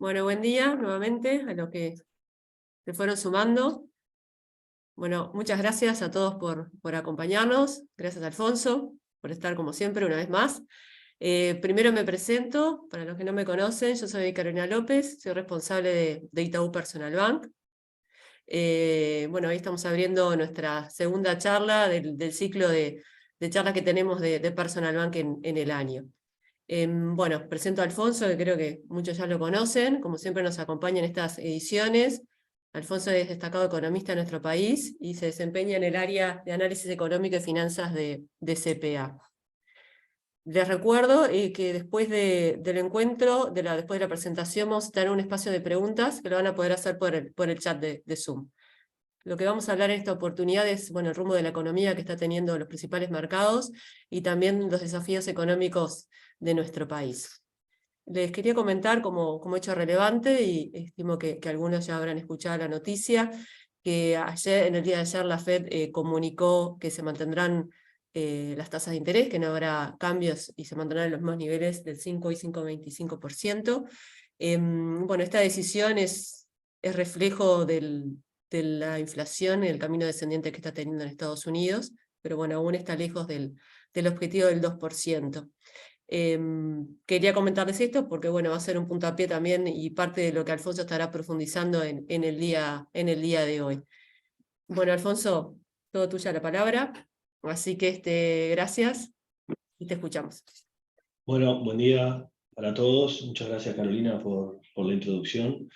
Bueno, buen día nuevamente a los que se fueron sumando. Bueno, muchas gracias a todos por acompañarnos. Gracias, Alfonso, por estar como siempre una vez más. Primero me presento, para los que no me conocen, yo soy Carolina López, soy responsable de Itaú Personal Bank. Bueno, hoy estamos abriendo nuestra segunda charla del ciclo de charlas que tenemos de Personal Bank en el año. Bueno, presento a Alfonso, que creo que muchos ya lo conocen, como siempre nos acompaña en estas ediciones. Alfonso es destacado economista en nuestro país y se desempeña en el área de análisis económico y finanzas de CPA. Les recuerdo que después del encuentro, después de la presentación, vamos a tener un espacio de preguntas que lo van a poder hacer por el chat de Zoom. Lo que vamos a hablar en esta oportunidad es el rumbo de la economía que está teniendo los principales mercados y también los desafíos económicos de nuestro país. Les quería comentar como hecho relevante, y estimo que algunos ya habrán escuchado la noticia, que en el día de ayer la FED comunicó que se mantendrán las tasas de interés, que no habrá cambios y se mantendrán en los mismos niveles del 5 y 5,25%. Bueno, esta decisión es reflejo de la inflación y el camino descendiente que está teniendo en Estados Unidos, pero bueno, aún está lejos del objetivo del 2%. Quería comentarles esto porque bueno, va a ser un puntapié también y parte de lo que Alfonso estará profundizando en el día de hoy. Bueno, Alfonso, todo tuya la palabra, así que gracias y te escuchamos. Bueno, buen día para todos. Muchas gracias, Carolina, por la introducción.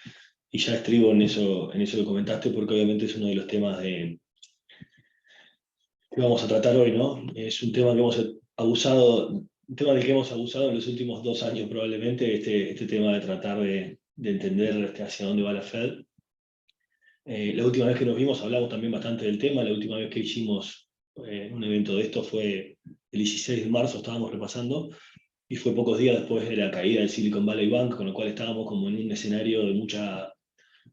Y ya estribo en eso que comentaste, porque obviamente es uno de los temas que vamos a tratar hoy, ¿no? Es un tema que hemos abusado, un tema del que hemos abusado en los últimos 2 años probablemente, este tema de tratar de entender hacia dónde va la Fed. La última vez que nos vimos hablamos también bastante del tema. La última vez que hicimos un evento de esto fue el 16 de marzo, estábamos repasando. Y fue pocos días después de la caída del Silicon Valley Bank, con lo cual estábamos como en un escenario de mucha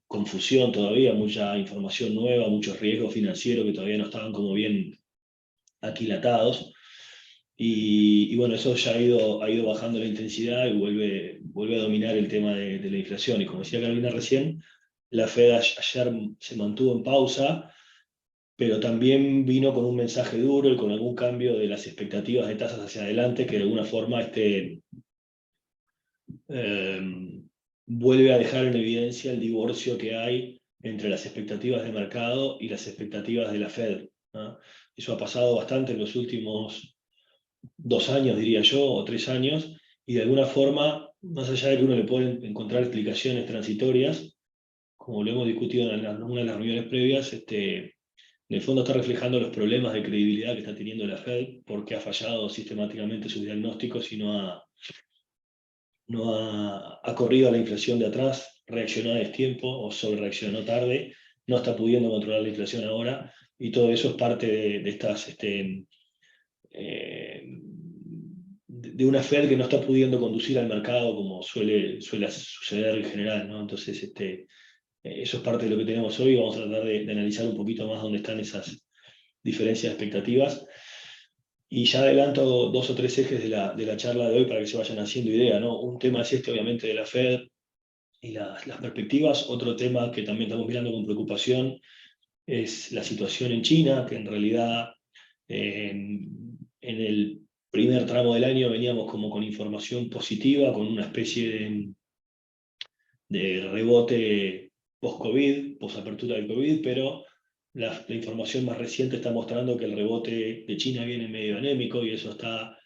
confusión todavía, mucha información nueva, muchos riesgos financieros que todavía no estaban como bien aquilatados. Y bueno, eso ya ha ido bajando la intensidad y vuelve a dominar el tema de la inflación. Y como decía Carolina recién, la Fed ayer se mantuvo en pausa, pero también vino con un mensaje duro y con algún cambio de las expectativas de tasas hacia adelante que de alguna forma vuelve a dejar en evidencia el divorcio que hay entre las expectativas de mercado y las expectativas de la Fed, ¿no? Eso ha pasado bastante en los últimos 2 años, diría yo, o 3 años, y de alguna forma, más allá de que uno le puede encontrar explicaciones transitorias, como lo hemos discutido en una de las reuniones previas, en el fondo está reflejando los problemas de credibilidad que está teniendo la Fed, porque ha fallado sistemáticamente sus diagnósticos y no ha corrido a la inflación de atrás, reaccionó a destiempo o sobre reaccionó tarde, no está pudiendo controlar la inflación ahora, y todo eso es parte de una Fed que no está pudiendo conducir al mercado como suele suceder en general, ¿no? Entonces, eso es parte de lo que tenemos hoy. Vamos a tratar de analizar un poquito más dónde están esas diferencias de expectativas. Y ya adelanto 2 o 3 ejes de la charla de hoy para que se vayan haciendo idea, ¿no? Un tema es obviamente, de la Fed y las perspectivas. Otro tema que también estamos mirando con preocupación es la situación en China, que en realidad en el primer tramo del año veníamos como con información positiva, con una especie de rebote post-COVID, post-apertura del COVID, pero la información más reciente está mostrando que el rebote de China viene medio anémico y eso está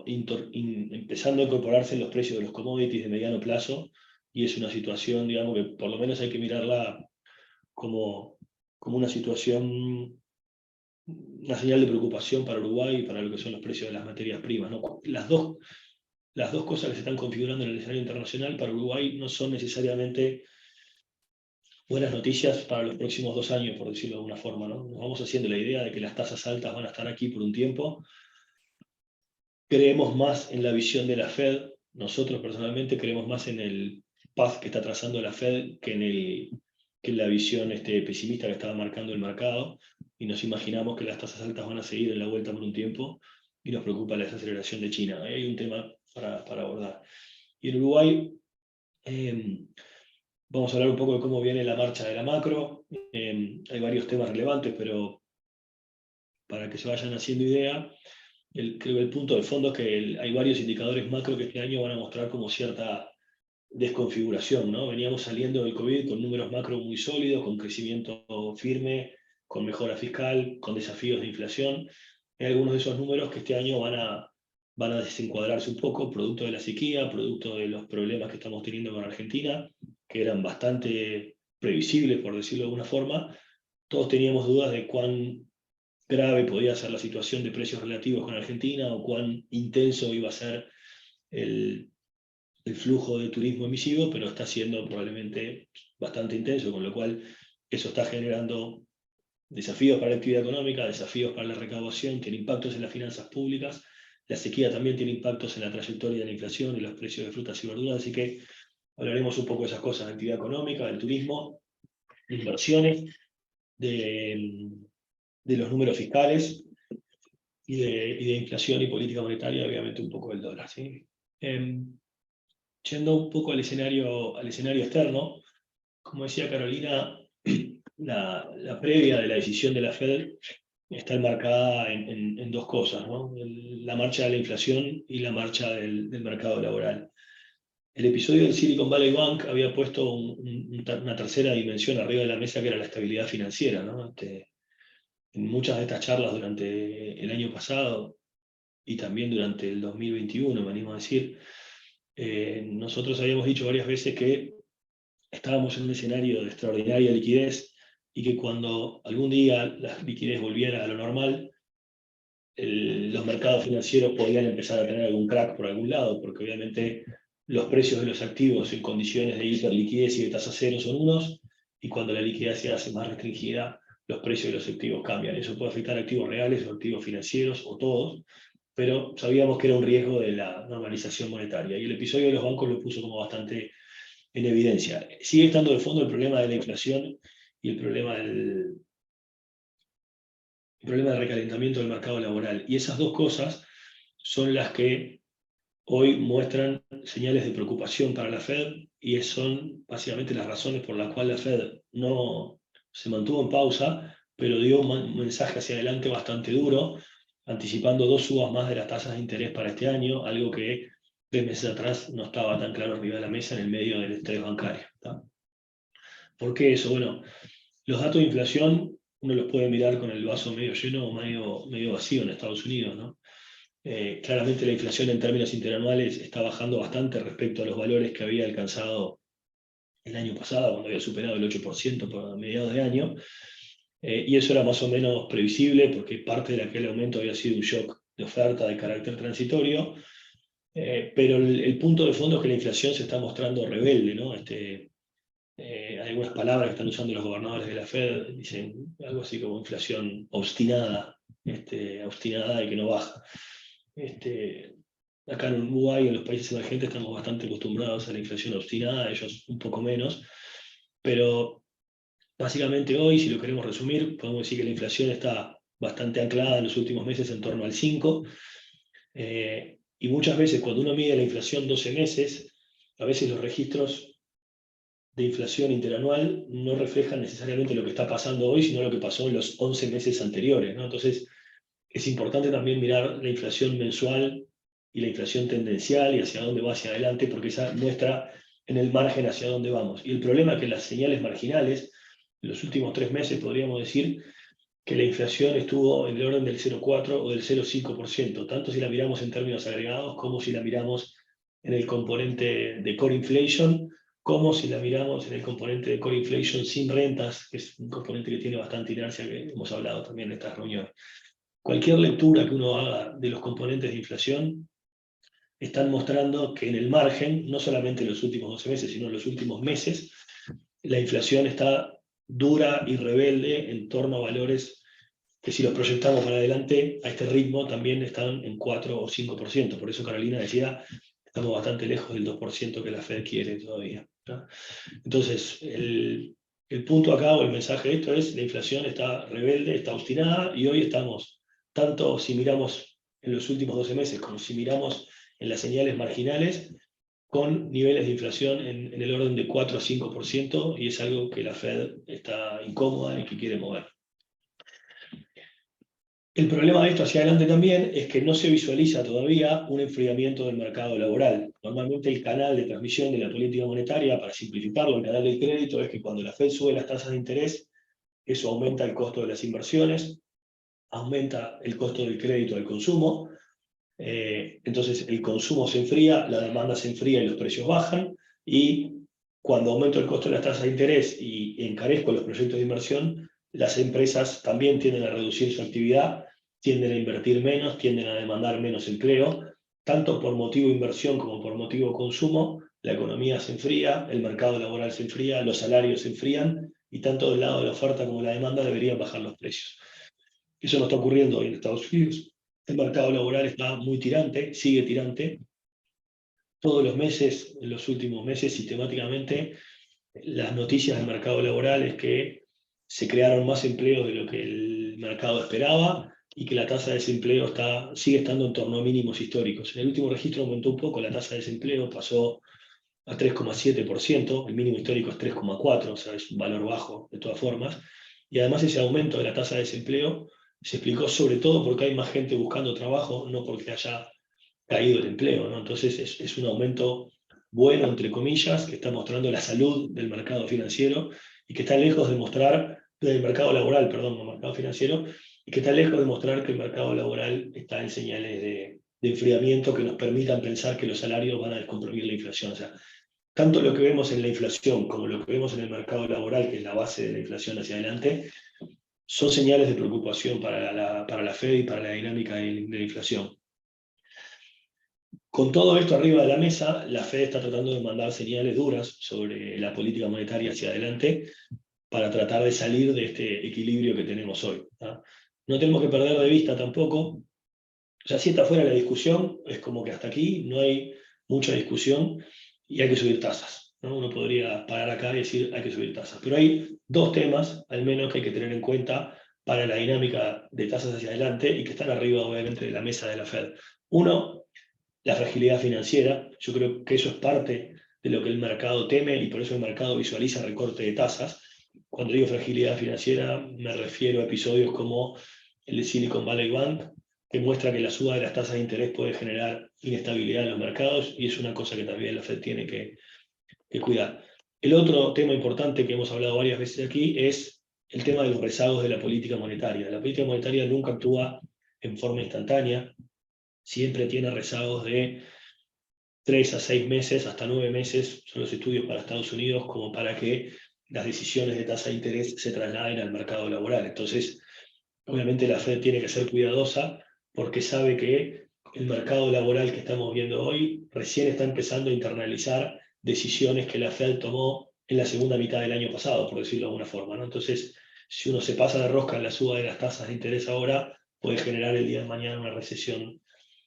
empezando a incorporarse en los precios de los commodities de mediano plazo, y es una situación, digamos, que por lo menos hay que mirarla como una situación, una señal de preocupación para Uruguay y para lo que son los precios de las materias primas, ¿no? Las dos cosas que se están configurando en el escenario internacional para Uruguay no son necesariamente buenas noticias para los próximos 2 años, por decirlo de alguna forma, ¿no? Nos vamos haciendo la idea de que las tasas altas van a estar aquí por un tiempo. Creemos más en la visión de la Fed. Nosotros personalmente creemos más en el path que está trazando la Fed que en la visión pesimista que estaba marcando el mercado, y nos imaginamos que las tasas altas van a seguir en la vuelta por un tiempo, y nos preocupa la desaceleración de China. Hay un tema para abordar. Y en Uruguay Vamos a hablar un poco de cómo viene la marcha de la macro. Hay varios temas relevantes, pero para que se vayan haciendo idea, creo que el punto de fondo es que hay varios indicadores macro que este año van a mostrar como cierta desconfiguración, ¿no? Veníamos saliendo del COVID con números macro muy sólidos, con crecimiento firme, con mejora fiscal, con desafíos de inflación. Hay algunos de esos números que este año van a desencuadrarse un poco, producto de la sequía, producto de los problemas que estamos teniendo con Argentina, que eran bastante previsibles, por decirlo de alguna forma. Todos teníamos dudas de cuán grave podía ser la situación de precios relativos con Argentina o cuán intenso iba a ser el flujo de turismo emisivo, pero está siendo probablemente bastante intenso, con lo cual eso está generando desafíos para la actividad económica, desafíos para la recaudación, tiene impactos en las finanzas públicas. La sequía también tiene impactos en la trayectoria de la inflación y los precios de frutas y verduras, así que hablaremos un poco de esas cosas, de actividad económica, del turismo, de inversiones, de los números fiscales y de inflación y política monetaria, obviamente un poco del dólar, ¿sí? Yendo un poco al escenario externo, como decía Carolina, la previa de la decisión de la Fed está enmarcada en dos cosas, ¿no? La marcha de la inflación y la marcha del mercado laboral. El episodio del Silicon Valley Bank había puesto una tercera dimensión arriba de la mesa, que era la estabilidad financiera, ¿no? En muchas de estas charlas durante el año pasado y también durante el 2021, me animo a decir, nosotros habíamos dicho varias veces que estábamos en un escenario de extraordinaria liquidez y que cuando algún día la liquidez volviera a lo normal, los mercados financieros podían empezar a tener algún crack por algún lado, porque obviamente los precios de los activos en condiciones de hiperliquidez y de tasa cero son unos, y cuando la liquidez se hace más restringida, los precios de los activos cambian. Eso puede afectar a activos reales o activos financieros o todos, pero sabíamos que era un riesgo de la normalización monetaria. Y el episodio de los bancos lo puso como bastante en evidencia. Sigue estando de fondo el problema de la inflación y el problema del recalentamiento del mercado laboral. Y esas dos cosas son las que hoy muestran señales de preocupación para la Fed y son básicamente las razones por las cuales la Fed no se mantuvo en pausa, pero dio un mensaje hacia adelante bastante duro, anticipando 2 subas más de las tasas de interés para este año, algo que 3 meses atrás no estaba tan claro arriba de la mesa en el medio del estrés bancario. ¿Tá? ¿Por qué eso? Bueno, los datos de inflación uno los puede mirar con el vaso medio lleno o medio vacío en Estados Unidos, ¿no? Claramente la inflación en términos interanuales está bajando bastante respecto a los valores que había alcanzado el año pasado, cuando había superado el 8% por mediados de año, y eso era más o menos previsible porque parte de aquel aumento había sido un shock de oferta de carácter transitorio, pero el punto de fondo es que la inflación se está mostrando rebelde, ¿no? Hay algunas palabras que están usando los gobernadores de la Fed, dicen algo así como inflación obstinada, obstinada y que no baja. Acá en Uruguay, en los países emergentes, estamos bastante acostumbrados a la inflación obstinada, ellos un poco menos, pero básicamente hoy, si lo queremos resumir, podemos decir que la inflación está bastante anclada en los últimos meses en torno al 5, y muchas veces cuando uno mide la inflación 12 meses, a veces los registros de inflación interanual no reflejan necesariamente lo que está pasando hoy, sino lo que pasó en los 11 meses anteriores, ¿no? Entonces, es importante también mirar la inflación mensual y la inflación tendencial y hacia dónde va hacia adelante, porque esa muestra en el margen hacia dónde vamos. Y el problema es que las señales marginales, en los últimos 3 meses podríamos decir que la inflación estuvo en el orden del 0,4 o del 0,5%, tanto si la miramos en términos agregados como si la miramos en el componente de core inflation, como si la miramos en el componente de core inflation sin rentas, que es un componente que tiene bastante inercia, que hemos hablado también en estas reuniones. Cualquier lectura que uno haga de los componentes de inflación están mostrando que en el margen, no solamente en los últimos 12 meses, sino en los últimos meses, la inflación está dura y rebelde en torno a valores que si los proyectamos para adelante a este ritmo también están en 4 o 5%. Por eso Carolina decía, estamos bastante lejos del 2% que la Fed quiere todavía, ¿no? Entonces, el punto acá o el mensaje de esto es, la inflación está rebelde, está obstinada, y hoy estamos, tanto si miramos en los últimos 12 meses como si miramos en las señales marginales, con niveles de inflación en el orden de 4 a 5%, y es algo que la Fed está incómoda y que quiere mover. El problema de esto hacia adelante también es que no se visualiza todavía un enfriamiento del mercado laboral. Normalmente el canal de transmisión de la política monetaria, para simplificarlo, el canal del crédito, es que cuando la Fed sube las tasas de interés, eso aumenta el costo de las inversiones, aumenta el costo del crédito al consumo, entonces el consumo se enfría, la demanda se enfría y los precios bajan, y cuando aumento el costo de las tasas de interés y encarezco los proyectos de inversión, las empresas también tienden a reducir su actividad, tienden a invertir menos, tienden a demandar menos empleo, tanto por motivo de inversión como por motivo de consumo. La economía se enfría, el mercado laboral se enfría, los salarios se enfrían, y tanto del lado de la oferta como de la demanda deberían bajar los precios. Eso no está ocurriendo hoy en Estados Unidos. El mercado laboral está muy tirante, sigue tirante. Todos los meses, en los últimos meses, sistemáticamente, las noticias del mercado laboral es que se crearon más empleos de lo que el mercado esperaba, y que la tasa de desempleo sigue estando en torno a mínimos históricos. En el último registro aumentó un poco la tasa de desempleo, pasó a 3,7%, el mínimo histórico es 3,4%, o sea, es un valor bajo de todas formas. Y además ese aumento de la tasa de desempleo se explicó sobre todo porque hay más gente buscando trabajo, no porque haya caído el empleo, ¿no? Entonces es un aumento bueno, entre comillas, que está mostrando la salud del mercado financiero, y que está lejos de mostrar, del mercado laboral, perdón, no mercado financiero, y que está lejos de mostrar que el mercado laboral está en señales de enfriamiento que nos permitan pensar que los salarios van a descomprimir la inflación. O sea, tanto lo que vemos en la inflación como lo que vemos en el mercado laboral, que es la base de la inflación hacia adelante, son señales de preocupación para la Fed y para la dinámica de la inflación. Con todo esto arriba de la mesa, la Fed está tratando de mandar señales duras sobre la política monetaria hacia adelante para tratar de salir de este equilibrio que tenemos hoy, ¿tá? No tenemos que perder de vista tampoco, o sea, si está fuera la discusión, es como que hasta aquí no hay mucha discusión y hay que subir tasas, ¿no? Uno podría parar acá y decir hay que subir tasas, pero hay dos temas al menos que hay que tener en cuenta para la dinámica de tasas hacia adelante y que están arriba obviamente de la mesa de la Fed. Uno, la fragilidad financiera. Yo creo que eso es parte de lo que el mercado teme, y por eso el mercado visualiza recorte de tasas. Cuando digo fragilidad financiera me refiero a episodios como el de Silicon Valley Bank, que muestra que la suba de las tasas de interés puede generar inestabilidad en los mercados, y es una cosa que también la Fed tiene que cuidar. El otro tema importante que hemos hablado varias veces aquí es el tema de los rezagos de la política monetaria. La política monetaria nunca actúa en forma instantánea, siempre tiene rezagos de 3 a 6 meses, hasta 9 meses, son los estudios para Estados Unidos, como para que las decisiones de tasa de interés se trasladen al mercado laboral. Entonces, obviamente la Fed tiene que ser cuidadosa, porque sabe que el mercado laboral que estamos viendo hoy recién está empezando a internalizar decisiones que la Fed tomó en la segunda mitad del año pasado, por decirlo de alguna forma, ¿no? Entonces, si uno se pasa de rosca en la suba de las tasas de interés ahora, puede generar el día de mañana una recesión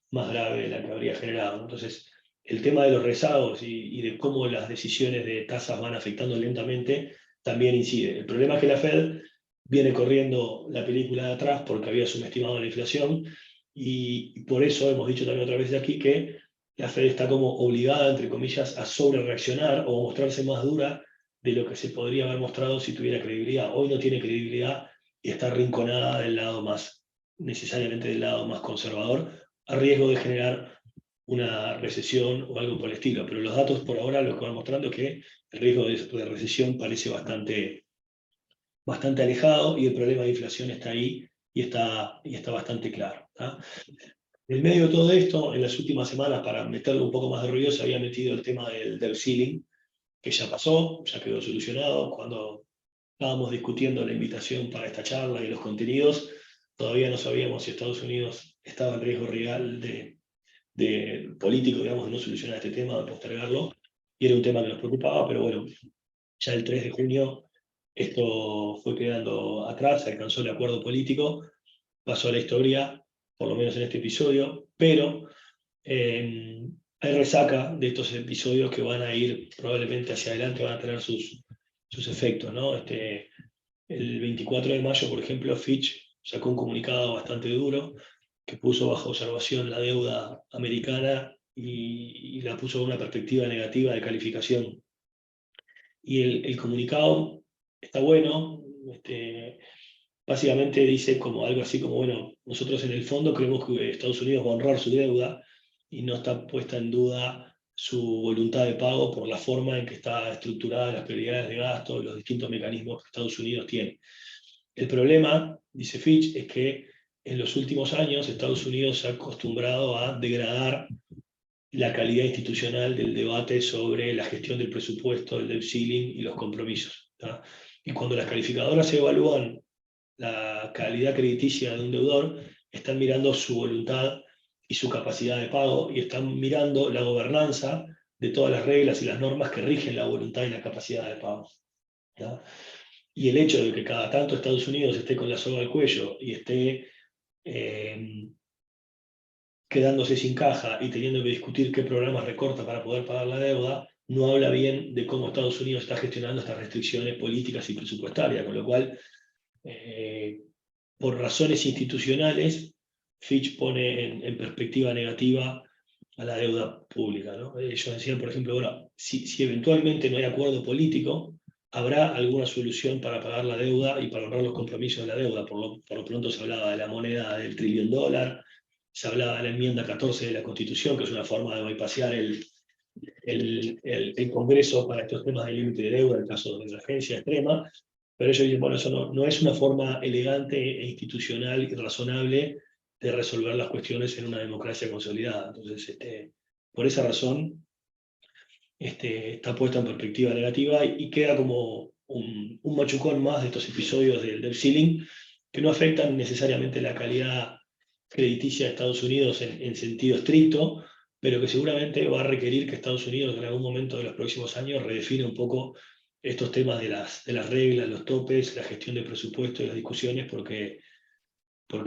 más grave de la que habría generado. Entonces, el tema de los rezagos y de cómo las decisiones de tasas van afectando lentamente también incide. El problema es que la Fed viene corriendo la película de atrás porque había subestimado la inflación, y por eso hemos dicho también otra vez de aquí que la Fed está como obligada, entre comillas, a sobrereaccionar o a mostrarse más dura de lo que se podría haber mostrado si tuviera credibilidad. Hoy no tiene credibilidad y está arrinconada del lado más, necesariamente del lado más conservador, a riesgo de generar una recesión o algo por el estilo. Pero los datos por ahora lo que van mostrando es que el riesgo de recesión parece bastante alejado, y el problema de inflación está ahí y está bastante claro, ¿tá? En medio de todo esto, en las últimas semanas, para meterle un poco más de ruido, se había metido el tema del ceiling, que ya pasó, ya quedó solucionado. Cuando estábamos discutiendo la invitación para esta charla y los contenidos, todavía no sabíamos si Estados Unidos estaba en riesgo real de político, digamos, de no solucionar este tema, de postergarlo, y era un tema que nos preocupaba, pero bueno, ya el 3 de junio esto fue quedando atrás, se alcanzó el acuerdo político, pasó a la historia, por lo menos en este episodio, pero hay resaca de estos episodios que van a ir probablemente hacia adelante, van a tener sus efectos, ¿no? El 24 de mayo, por ejemplo, Fitch sacó un comunicado bastante duro que puso bajo observación la deuda americana y la puso en una perspectiva negativa de calificación. Y el comunicado está bueno, básicamente dice como algo así como, bueno, nosotros en el fondo creemos que Estados Unidos va a honrar su deuda y no está puesta en duda su voluntad de pago por la forma en que está estructurada las prioridades de gasto, los distintos mecanismos que Estados Unidos tiene. El problema, dice Fitch, es que en los últimos años Estados Unidos se ha acostumbrado a degradar la calidad institucional del debate sobre la gestión del presupuesto, el debt ceiling y los compromisos. ¿tá? Y cuando las calificadoras evalúan la calidad crediticia de un deudor, están mirando su voluntad y su capacidad de pago, y están mirando la gobernanza de todas las reglas y las normas que rigen la voluntad y la capacidad de pago. ¿tá? Y el hecho de que cada tanto Estados Unidos esté con la soga al cuello y esté quedándose sin caja y teniendo que discutir qué programas recorta para poder pagar la deuda, no habla bien de cómo Estados Unidos está gestionando estas restricciones políticas y presupuestarias, con lo cual, por razones institucionales, Fitch pone en perspectiva negativa a la deuda pública. ¿no? Ellos decían, por ejemplo, ahora, si eventualmente no hay acuerdo político, habrá alguna solución para pagar la deuda y para honrar los compromisos de la deuda. Por lo pronto se hablaba de la moneda del $1 trillón, se hablaba de la enmienda 14 de la Constitución, que es una forma de bypassear el Congreso para estos temas de límite de deuda en caso de emergencia extrema, pero ellos dicen, bueno, eso no es una forma elegante e institucional y razonable de resolver las cuestiones en una democracia consolidada. Entonces, por esa razón, está puesta en perspectiva negativa y queda como un machucón más de estos episodios del ceiling, que no afectan necesariamente la calidad crediticia de Estados Unidos en sentido estricto, pero que seguramente va a requerir que Estados Unidos en algún momento de los próximos años redefine un poco estos temas de las reglas, los topes, la gestión de presupuesto y las discusiones, porque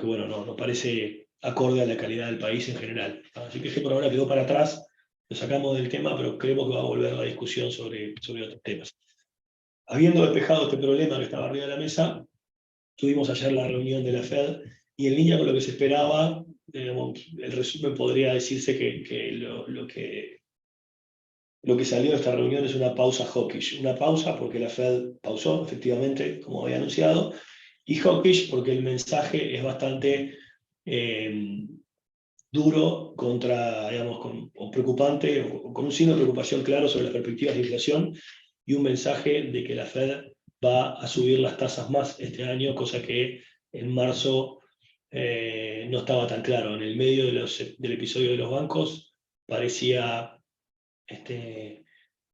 bueno, no parece acorde a la calidad del país en general. Así que por ahora quedó para atrás, lo sacamos del tema, pero creemos que va a volver la discusión sobre otros temas. Habiendo despejado este problema que estaba arriba de la mesa, tuvimos ayer la reunión de la Fed, y en línea con lo que se esperaba, el resumen podría decirse que lo que salió de esta reunión es una pausa hawkish. Una pausa porque la Fed pausó, efectivamente, como había anunciado, y hawkish porque el mensaje es bastante duro o preocupante, o con un signo de preocupación claro sobre las perspectivas de inflación, y un mensaje de que la Fed va a subir las tasas más este año, cosa que en marzo no estaba tan claro. En el medio del episodio de los bancos parecía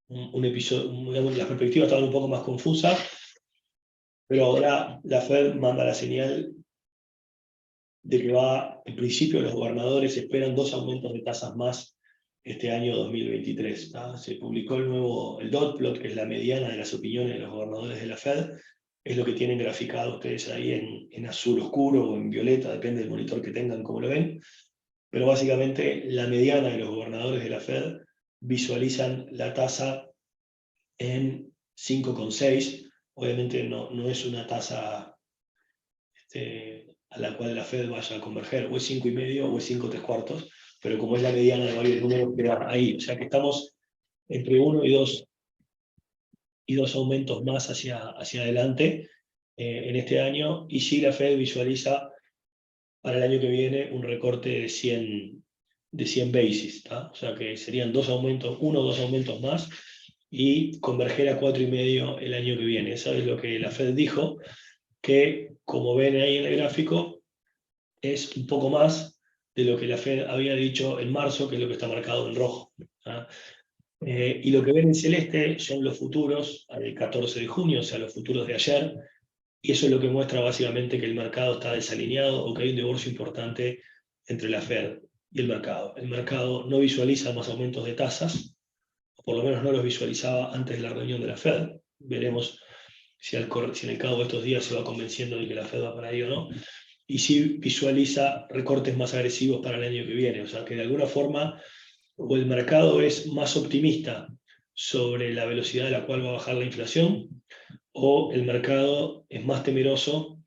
un episodio, las perspectivas estaban un poco más confusas, pero ahora la Fed manda la señal de que en principio los gobernadores esperan 2 aumentos de tasas más este año 2023. Se publicó el dot plot, que es la mediana de las opiniones de los gobernadores de la Fed. Es lo que tienen graficado ustedes ahí en azul oscuro o en violeta, depende del monitor que tengan, como lo ven. Pero básicamente la mediana de los gobernadores de la Fed visualizan la tasa en 5,6. Obviamente no es una tasa a la cual la Fed vaya a converger, o es 5,5 o es 5,75, pero como es la mediana de varios números, queda ahí. O sea que estamos entre 1 y 2 aumentos más hacia adelante en este año, y sí la Fed visualiza para el año que viene un recorte de 100 basis, o sea que serían 1 o 2 aumentos más, y converger a 4,5 el año que viene. Eso es lo que la Fed dijo, que como ven ahí en el gráfico, es un poco más de lo que la Fed había dicho en marzo, que es lo que está marcado en rojo. Y lo que ven en celeste son los futuros al 14 de junio, o sea, los futuros de ayer, y eso es lo que muestra básicamente que el mercado está desalineado, o que hay un divorcio importante entre la Fed y el mercado. El mercado no visualiza más aumentos de tasas, o por lo menos no los visualizaba antes de la reunión de la Fed. Veremos si en el cabo de estos días se va convenciendo de que la Fed va para ahí o no. Y sí visualiza recortes más agresivos para el año que viene. O sea que de alguna forma, o el mercado es más optimista sobre la velocidad a la cual va a bajar la inflación, o el mercado es más temeroso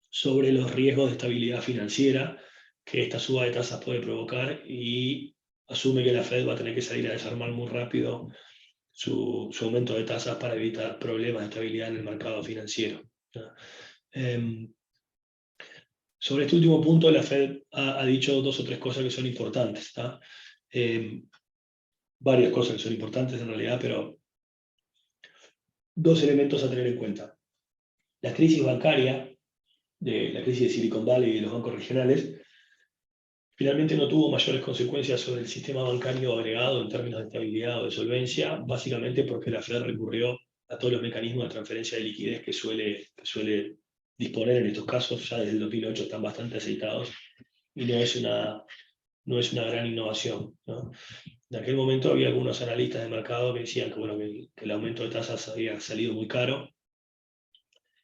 sobre los riesgos de estabilidad financiera que esta suba de tasas puede provocar, y asume que la Fed va a tener que salir a desarmar muy rápido su aumento de tasas para evitar problemas de estabilidad en el mercado financiero. Sobre este último punto, la Fed ha dicho 2 o 3 cosas que son importantes. Varias cosas que son importantes en realidad, pero 2 elementos a tener en cuenta. La crisis bancaria, la crisis de Silicon Valley y de los bancos regionales, finalmente no tuvo mayores consecuencias sobre el sistema bancario agregado en términos de estabilidad o de solvencia, básicamente porque la Fed recurrió a todos los mecanismos de transferencia de liquidez que suele disponer en estos casos. Ya desde el 2008 están bastante aceitados y no es una gran innovación, ¿no? En aquel momento había algunos analistas de mercado que decían que, bueno, que el aumento de tasas había salido muy caro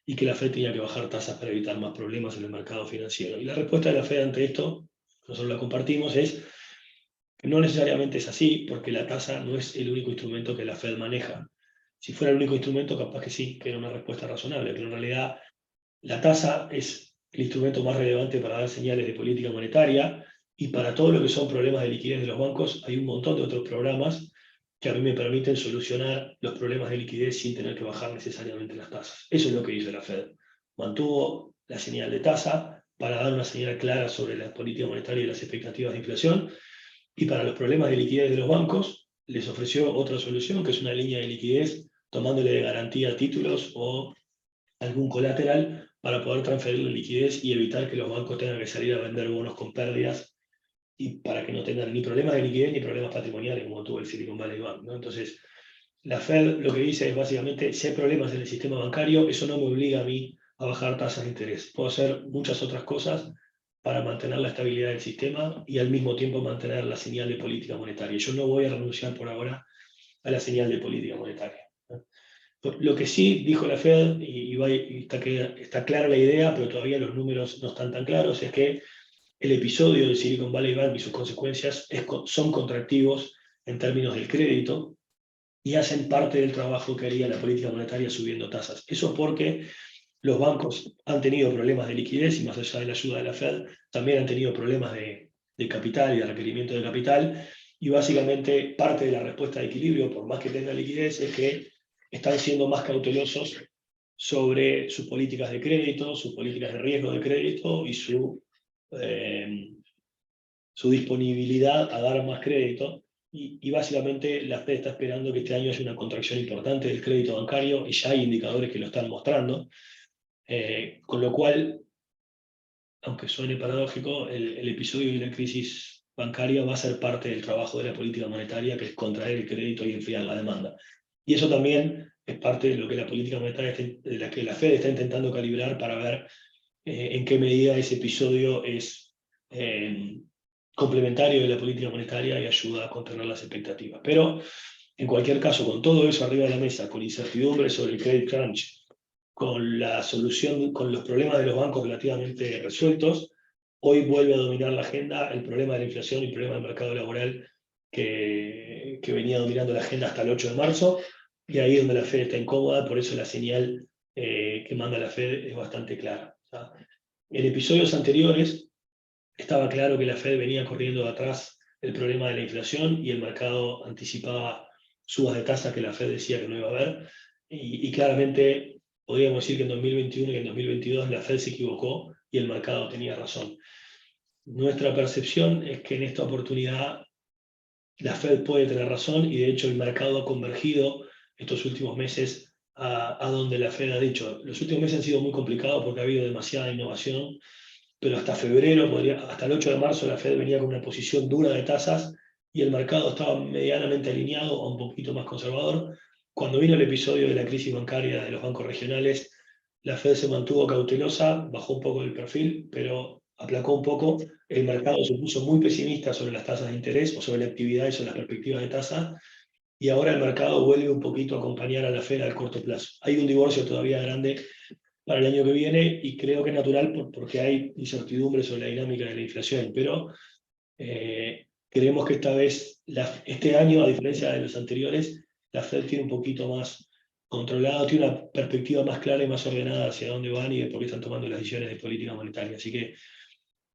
y que la Fed tenía que bajar tasas para evitar más problemas en el mercado financiero. Y la respuesta de la Fed ante esto, nosotros la compartimos, es que no necesariamente es así, porque la tasa no es el único instrumento que la Fed maneja. Si fuera el único instrumento, capaz que sí, que era una respuesta razonable, pero en realidad la tasa es el instrumento más relevante para dar señales de política monetaria, y para todo lo que son problemas de liquidez de los bancos hay un montón de otros programas que a mí me permiten solucionar los problemas de liquidez sin tener que bajar necesariamente las tasas. Eso es lo que hizo la Fed. Mantuvo la señal de tasa para dar una señal clara sobre la política monetaria y las expectativas de inflación, y para los problemas de liquidez de los bancos les ofreció otra solución, que es una línea de liquidez tomándole de garantía títulos o algún colateral para poder transferir la liquidez y evitar que los bancos tengan que salir a vender bonos con pérdidas, y para que no tengan ni problemas de liquidez ni problemas patrimoniales como tuvo el Silicon Valley Bank, ¿no? Entonces, la Fed lo que dice es básicamente, si hay problemas en el sistema bancario, eso no me obliga a mí a bajar tasas de interés. Puedo hacer muchas otras cosas para mantener la estabilidad del sistema y al mismo tiempo mantener la señal de política monetaria. Yo no voy a renunciar por ahora a la señal de política monetaria. Lo que sí dijo la Fed, y está clara la idea, pero todavía los números no están tan claros, es que el episodio de Silicon Valley Bank y sus consecuencias son contractivos en términos del crédito y hacen parte del trabajo que haría la política monetaria subiendo tasas. Eso porque los bancos han tenido problemas de liquidez y, más allá de la ayuda de la Fed, también han tenido problemas de capital y de requerimiento de capital, y básicamente parte de la respuesta de equilibrio, por más que tengan liquidez, es que están siendo más cautelosos sobre sus políticas de crédito, sus políticas de riesgo de crédito y su disponibilidad a dar más crédito. Y básicamente la Fed está esperando que este año haya una contracción importante del crédito bancario, y ya hay indicadores que lo están mostrando. Con lo cual, aunque suene paradójico, el episodio de la crisis bancaria va a ser parte del trabajo de la política monetaria, que es contraer el crédito y enfriar la demanda. Y eso también es parte de lo que la política monetaria, de la que la Fed está intentando calibrar para ver en qué medida ese episodio es complementario de la política monetaria y ayuda a contener las expectativas. Pero, en cualquier caso, con todo eso arriba de la mesa, con incertidumbre sobre el credit crunch, con la solución, con los problemas de los bancos relativamente resueltos, hoy vuelve a dominar la agenda el problema de la inflación y el problema del mercado laboral que venía dominando la agenda hasta el 8 de marzo, y ahí es donde la Fed está incómoda. Por eso la señal que manda la Fed es bastante clara. En episodios anteriores estaba claro que la Fed venía corriendo de atrás el problema de la inflación y el mercado anticipaba subas de tasa que la Fed decía que no iba a haber, y claramente podríamos decir que en 2021 y en 2022 la Fed se equivocó y el mercado tenía razón. Nuestra percepción es que en esta oportunidad la Fed puede tener razón, y de hecho el mercado ha convergido estos últimos meses a donde la Fed ha dicho. Los últimos meses han sido muy complicados porque ha habido demasiada innovación, pero hasta febrero, hasta el 8 de marzo, la Fed venía con una posición dura de tasas y el mercado estaba medianamente alineado o un poquito más conservador. Cuando vino el episodio de la crisis bancaria de los bancos regionales, la Fed se mantuvo cautelosa, bajó un poco el perfil, pero aplacó un poco. El mercado se puso muy pesimista sobre las tasas de interés o sobre la actividad y sobre las perspectivas de tasa, y ahora el mercado vuelve un poquito a acompañar a la Fed al corto plazo. Hay un divorcio todavía grande para el año que viene, y creo que es natural porque hay incertidumbre sobre la dinámica de la inflación, pero creemos que esta vez, este año, a diferencia de los anteriores, la Fed tiene un poquito más controlado, tiene una perspectiva más clara y más ordenada hacia dónde van y de por qué están tomando las decisiones de política monetaria. Así que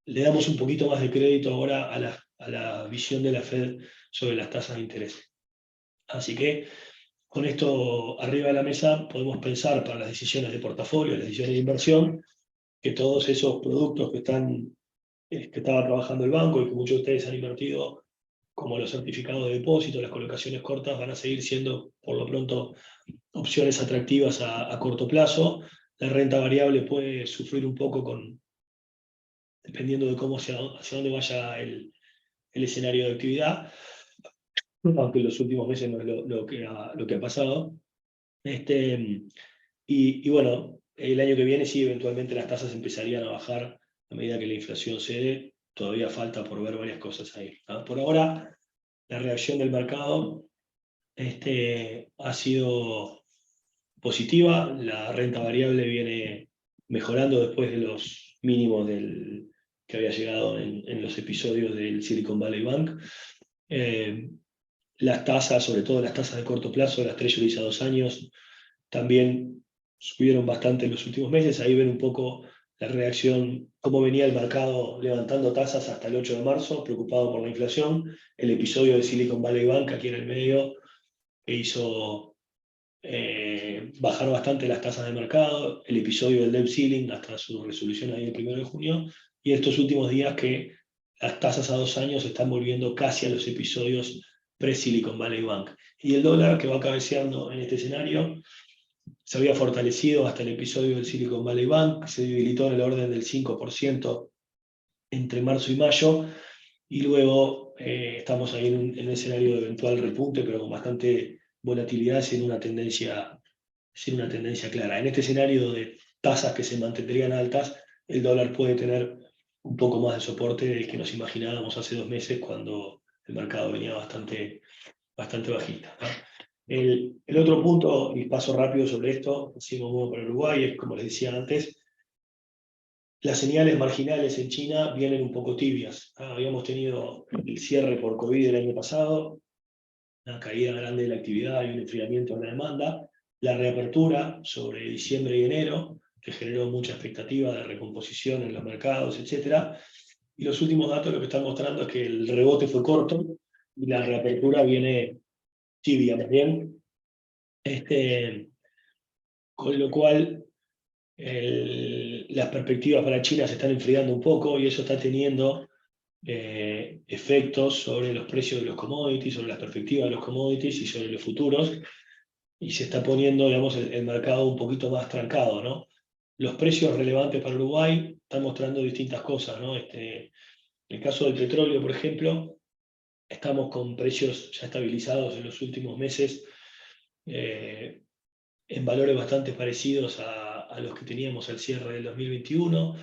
le damos un poquito más de crédito ahora a las a la visión de la Fed sobre las tasas de interés. Así que con esto arriba de la mesa podemos pensar para las decisiones de portafolio, las decisiones de inversión, que todos esos productos que estaba trabajando el banco y que muchos de ustedes han invertido, como los certificados de depósito, las colocaciones cortas, van a seguir siendo, por lo pronto, opciones atractivas a corto plazo. La renta variable puede sufrir un poco dependiendo de hacia dónde vaya el escenario de actividad, aunque en los últimos meses no es lo que ha pasado. Y bueno, el año que viene sí, eventualmente las tasas empezarían a bajar a medida que la inflación cede. Todavía falta por ver varias cosas ahí, ¿no? Por ahora, la reacción del mercado ha sido positiva. La renta variable viene mejorando después de los mínimos que había llegado en los episodios del Silicon Valley Bank. Las tasas, sobre todo las tasas de corto plazo, las treasuries a 2 años, también subieron bastante en los últimos meses. Ahí ven un poco la reacción, cómo venía el mercado levantando tasas hasta el 8 de marzo, preocupado por la inflación. El episodio de Silicon Valley Bank aquí en el medio, que hizo bajar bastante las tasas de mercado, el episodio del debt ceiling hasta su resolución ahí el 1 de junio, y estos últimos días que las tasas a 2 años están volviendo casi a los episodios pre-Silicon Valley Bank. Y el dólar, que va cabeceando en este escenario, se había fortalecido hasta el episodio del Silicon Valley Bank, se debilitó en el orden del 5% entre marzo y mayo, y luego estamos ahí en un escenario de eventual repunte, pero con bastante volatilidad, sin una tendencia clara. En este escenario de tasas que se mantendrían altas, el dólar puede tener un poco más de soporte del que nos imaginábamos hace 2 meses, cuando el mercado venía bastante bajista, ¿no? El otro punto, y paso rápido sobre esto, así como para Uruguay, es como les decía antes, las señales marginales en China vienen un poco tibias. Habíamos tenido el cierre por COVID el año pasado, una caída grande de la actividad y un enfriamiento de la demanda, la reapertura sobre diciembre y enero, que generó mucha expectativa de recomposición en los mercados, etc. Y los últimos datos lo que están mostrando es que el rebote fue corto y la reapertura viene tibia, más bien. Con lo cual, las perspectivas para China se están enfriando un poco, y eso está teniendo efectos sobre los precios de los commodities, sobre las perspectivas de los commodities y sobre los futuros, y se está poniendo, digamos, el mercado un poquito más trancado, ¿no? Los precios relevantes para Uruguay están mostrando distintas cosas, ¿no? En el caso del petróleo, por ejemplo, estamos con precios ya estabilizados en los últimos meses, en valores bastante parecidos a los que teníamos al cierre del 2021.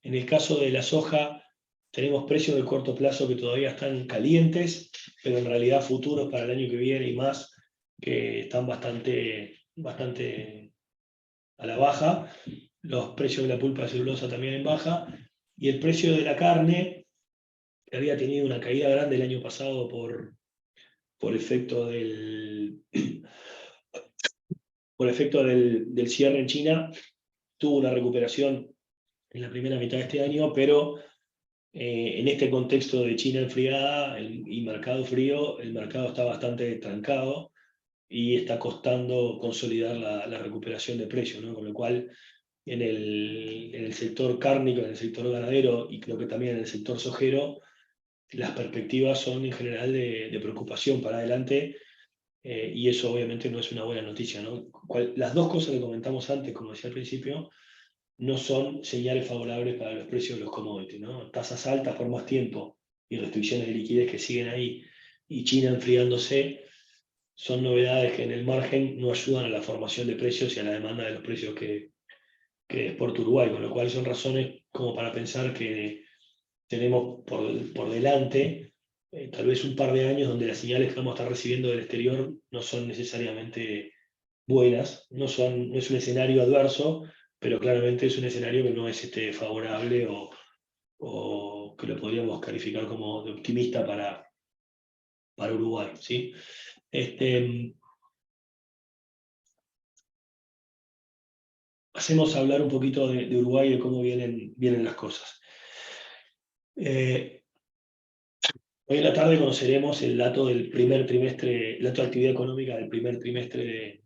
En el caso de la soja, tenemos precios de corto plazo que todavía están calientes, pero en realidad futuros para el año que viene y más, que están bastante a la baja. Los precios de la pulpa de celulosa también en baja, y el precio de la carne, que había tenido una caída grande el año pasado por efecto del cierre en China, tuvo una recuperación en la primera mitad de este año, pero en este contexto de China enfriada y mercado frío, el mercado está bastante trancado y está costando consolidar la recuperación de precios, ¿no? Con lo cual, en el sector cárnico, en el sector ganadero, y creo que también en el sector sojero, las perspectivas son en general de preocupación para adelante. Y eso obviamente no es una buena noticia, ¿no? Las dos cosas que comentamos antes, como decía al principio, no son señales favorables para los precios de los commodities, ¿no? Tasas altas por más tiempo y restricciones de liquidez que siguen ahí, y China enfriándose, son novedades que en el margen no ayudan a la formación de precios y a la demanda de los precios que exporta Uruguay, con lo cual son razones como para pensar que tenemos por delante tal vez un par de años donde las señales que vamos a estar recibiendo del exterior no son necesariamente buenas, no es un escenario adverso, pero claramente es un escenario que no es favorable, o que lo podríamos calificar como de optimista para Uruguay, ¿sí? Hacemos hablar un poquito de Uruguay y de cómo vienen las cosas. Hoy en la tarde conoceremos el dato del primer trimestre, el dato de actividad económica del primer trimestre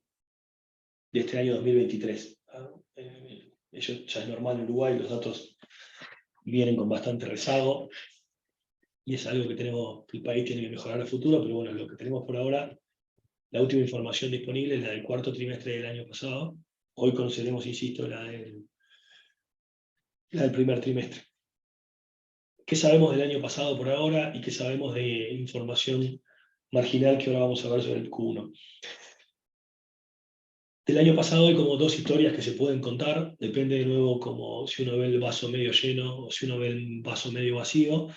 de este año 2023. Eso ya es normal en Uruguay, los datos vienen con bastante rezago y es algo que el país tiene que mejorar a futuro, pero bueno, lo que tenemos por ahora, la última información disponible es la del cuarto trimestre del año pasado. Hoy conoceremos, insisto, la del primer trimestre. ¿Qué sabemos del año pasado por ahora y qué sabemos de información marginal que ahora vamos a ver sobre el Q1? Del año pasado hay como dos historias que se pueden contar, depende de nuevo como si uno ve el vaso medio lleno o si uno ve el vaso medio vacío,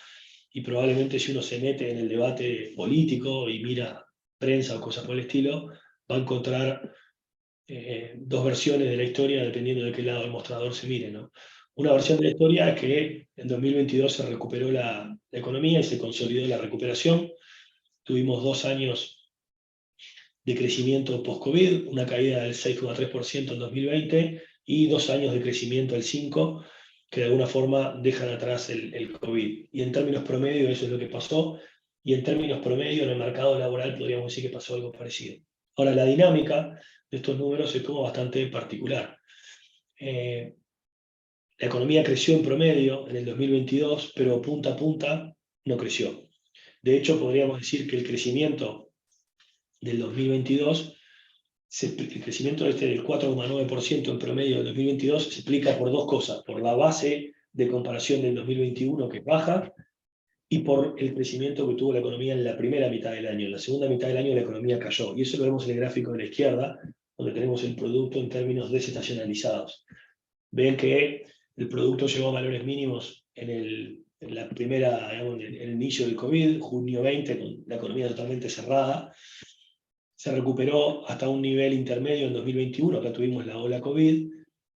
y probablemente si uno se mete en el debate político y mira prensa o cosas por el estilo, va a encontrar dos versiones de la historia dependiendo de qué lado del mostrador se mire, ¿no? Una versión de la historia es que en 2022 se recuperó la economía y se consolidó la recuperación. Tuvimos 2 años de crecimiento post-COVID, una caída del 6,3% en 2020 y 2 años de crecimiento del 5%, que de alguna forma dejan atrás el COVID. Y en términos promedio eso es lo que pasó, y en términos promedio en el mercado laboral podríamos decir que pasó algo parecido. Ahora, la dinámica de estos números es como bastante particular. La economía creció en promedio en el 2022, pero punta a punta no creció. De hecho, podríamos decir que el crecimiento del 2022, el crecimiento del 4,9% en promedio del 2022 se explica por dos cosas: por la base de comparación del 2021, que es baja, y por el crecimiento que tuvo la economía en la primera mitad del año. En la segunda mitad del año la economía cayó, y eso lo vemos en el gráfico de la izquierda, donde tenemos el producto en términos desestacionalizados. Ven que el producto llegó a valores mínimos en la primera, digamos, en el inicio del COVID, junio 20, con la economía totalmente cerrada. Se recuperó hasta un nivel intermedio en 2021, acá tuvimos la ola COVID,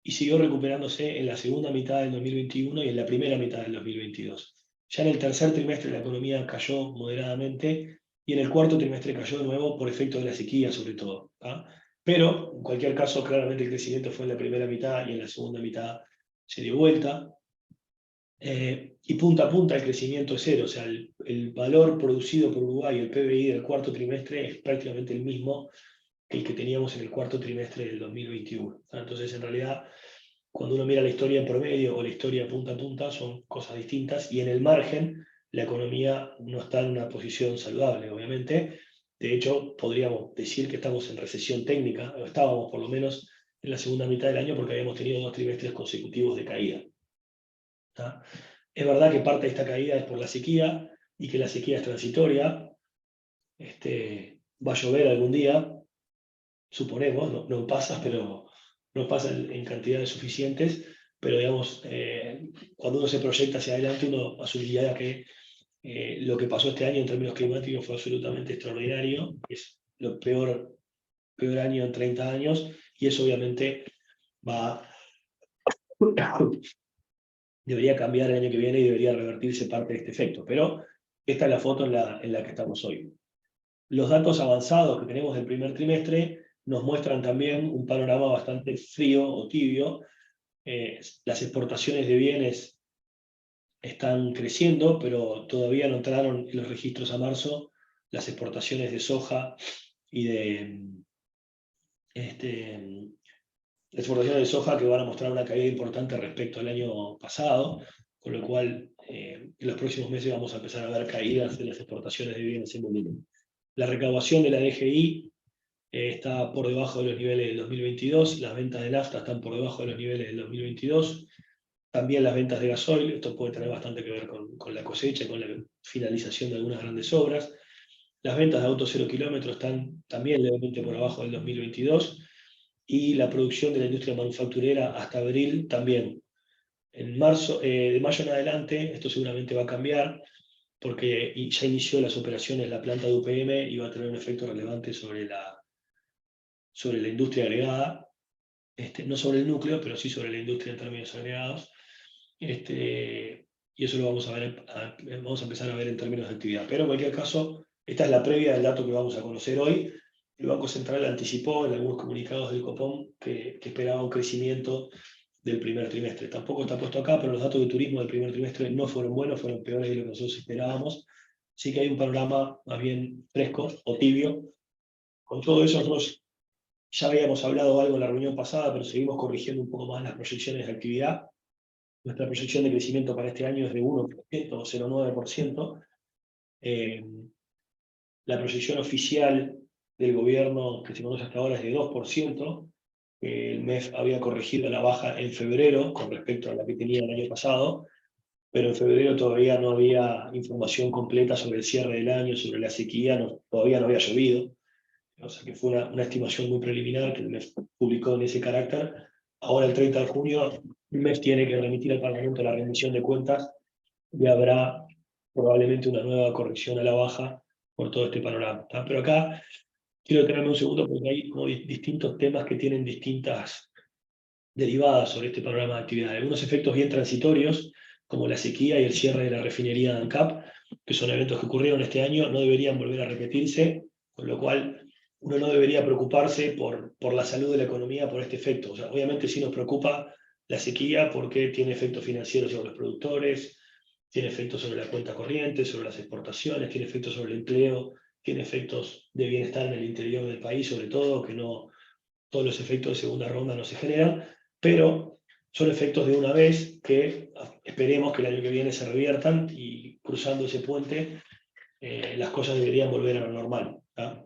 y siguió recuperándose en la segunda mitad del 2021 y en la primera mitad del 2022. Ya en el tercer trimestre la economía cayó moderadamente, y en el cuarto trimestre cayó de nuevo por efecto de la sequía sobre todo, ¿tá? Pero en cualquier caso claramente el crecimiento fue en la primera mitad y en la segunda mitad se dio vuelta. Y punta a punta el crecimiento es cero, o sea, el valor producido por Uruguay, el PBI del cuarto trimestre, es prácticamente el mismo que el que teníamos en el cuarto trimestre del 2021. Entonces, en realidad, cuando uno mira la historia en promedio o la historia punta a punta, son cosas distintas, y en el margen, la economía no está en una posición saludable, obviamente. De hecho, podríamos decir que estamos en recesión técnica, o estábamos por lo menos en la segunda mitad del año, porque habíamos tenido 2 trimestres consecutivos de caída. ¿Tá? Es verdad que parte de esta caída es por la sequía y que la sequía es transitoria. Va a llover algún día, suponemos, no pasa, pero no pasa en cantidades suficientes, pero digamos, cuando uno se proyecta hacia adelante, uno asumiría que lo que pasó este año en términos climáticos fue absolutamente extraordinario, es lo peor año en 30 años, y eso obviamente debería cambiar el año que viene y debería revertirse parte de este efecto. Pero esta es la foto en la que estamos hoy. Los datos avanzados que tenemos del primer trimestre nos muestran también un panorama bastante frío o tibio. Las exportaciones de bienes están creciendo, pero todavía no entraron en los registros a marzo las exportaciones de soja y de las exportaciones de soja, que van a mostrar una caída importante respecto al año pasado, con lo cual en los próximos meses vamos a empezar a ver caídas en las exportaciones de bienes en volumen. La recaudación de la DGI está por debajo de los niveles del 2022, las ventas de nafta están por debajo de los niveles del 2022, también las ventas de gasoil. Esto puede tener bastante que ver con la cosecha, con la finalización de algunas grandes obras. Las ventas de autos 0 kilómetros están también levemente por abajo del 2022, y la producción de la industria manufacturera hasta abril también. En marzo, de mayo en adelante, esto seguramente va a cambiar, porque ya inició las operaciones la planta de UPM y va a tener un efecto relevante sobre la industria agregada, no sobre el núcleo, pero sí sobre la industria en términos agregados. Y eso lo vamos a empezar a ver en términos de actividad. Pero en cualquier caso, esta es la previa del dato que vamos a conocer hoy. El Banco Central anticipó en algunos comunicados del Copom que esperaba un crecimiento del primer trimestre. Tampoco está puesto acá, pero los datos de turismo del primer trimestre no fueron buenos, fueron peores de lo que nosotros esperábamos. sí que hay un panorama más bien fresco o tibio. Con todo eso, nosotros ya habíamos hablado algo en la reunión pasada, pero seguimos corrigiendo un poco más las proyecciones de actividad. Nuestra proyección de crecimiento para este año es de 1% o 0,9%. La proyección oficial del gobierno que se conoce hasta ahora es de 2%. El MEF había corregido la baja en febrero con respecto a la que tenía el año pasado, pero en febrero todavía no había información completa sobre el cierre del año, sobre la sequía, todavía no había llovido. O sea que fue una estimación muy preliminar que el MEF publicó en ese carácter. Ahora, el 30 de junio, el MEF tiene que remitir al Parlamento la rendición de cuentas y habrá probablemente una nueva corrección a la baja por todo este panorama. ¿Tá? Pero acá quiero detenerme un segundo porque hay como distintos temas que tienen distintas derivadas sobre este panorama de actividad. Algunos efectos bien transitorios, como la sequía y el cierre de la refinería de ANCAP, que son eventos que ocurrieron este año, no deberían volver a repetirse, con lo cual uno no debería preocuparse por la salud de la economía por este efecto. O sea, obviamente sí nos preocupa la sequía porque tiene efectos financieros sobre los productores, tiene efectos sobre la cuenta corriente, sobre las exportaciones, tiene efectos sobre el empleo, tiene efectos de bienestar en el interior del país, sobre todo, que no todos los efectos de segunda ronda no se generan, pero son efectos de una vez que esperemos que el año que viene se reviertan y cruzando ese puente las cosas deberían volver a lo normal. ¿Tá?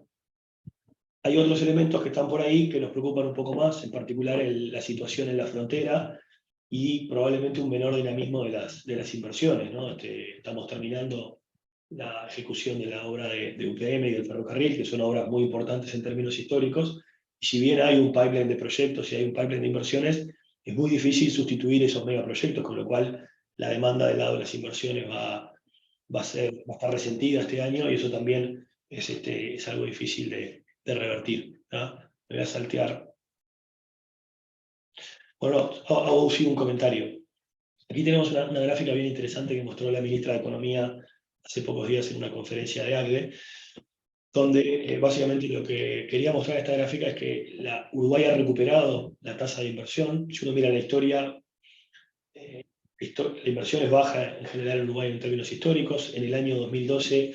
Hay otros elementos que están por ahí que nos preocupan un poco más, en particular la situación en la frontera y probablemente un menor dinamismo de las inversiones. ¿No? Estamos terminando la ejecución de la obra de UPM y del ferrocarril, que son obras muy importantes en términos históricos, y si bien hay un pipeline de proyectos y hay un pipeline de inversiones, es muy difícil sustituir esos megaproyectos, con lo cual la demanda del lado de las inversiones va a estar resentida este año, y eso también es algo difícil de revertir. ¿No? Me voy a saltear. Bueno, hago sí un comentario. Aquí tenemos una gráfica bien interesante que mostró la ministra de Economía hace pocos días en una conferencia de ACDE, donde básicamente lo que quería mostrar esta gráfica es que Uruguay ha recuperado la tasa de inversión. Si uno mira la historia, la inversión es baja en general en Uruguay en términos históricos. En el año 2012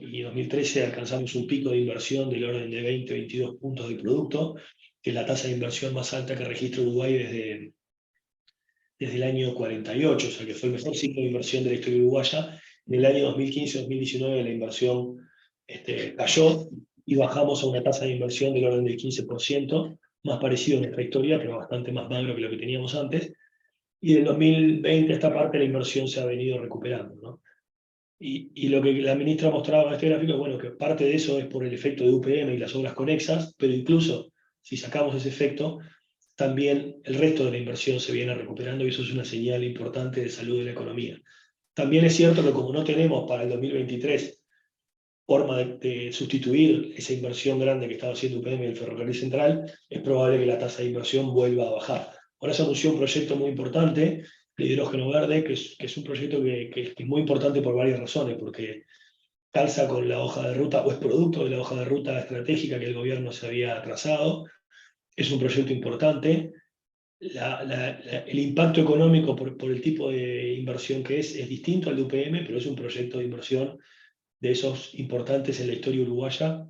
y 2013 alcanzamos un pico de inversión del orden de 20-22 puntos de producto, que es la tasa de inversión más alta que registra Uruguay desde el año 48, o sea que fue el mejor ciclo de inversión de la historia uruguaya. En el año 2015-2019 la inversión cayó y bajamos a una tasa de inversión del orden del 15%, más parecido a nuestra historia, pero bastante más magro que lo que teníamos antes. Y del 2020 a esta parte la inversión se ha venido recuperando. ¿No? Y lo que la ministra mostraba en este gráfico, bueno, que parte de eso es por el efecto de UPM y las obras conexas, pero incluso si sacamos ese efecto, también el resto de la inversión se viene recuperando y eso es una señal importante de salud de la economía. También es cierto que como no tenemos para el 2023 forma de sustituir esa inversión grande que estaba haciendo UPM y el Ferrocarril Central, es probable que la tasa de inversión vuelva a bajar. Ahora se anunció un proyecto muy importante de hidrógeno verde, que es un proyecto que es muy importante por varias razones, porque calza con la hoja de ruta, o es producto de la hoja de ruta estratégica que el gobierno se había trazado. Es un proyecto importante. El impacto económico por el tipo de inversión que es distinto al de UPM, pero es un proyecto de inversión de esos importantes en la historia uruguaya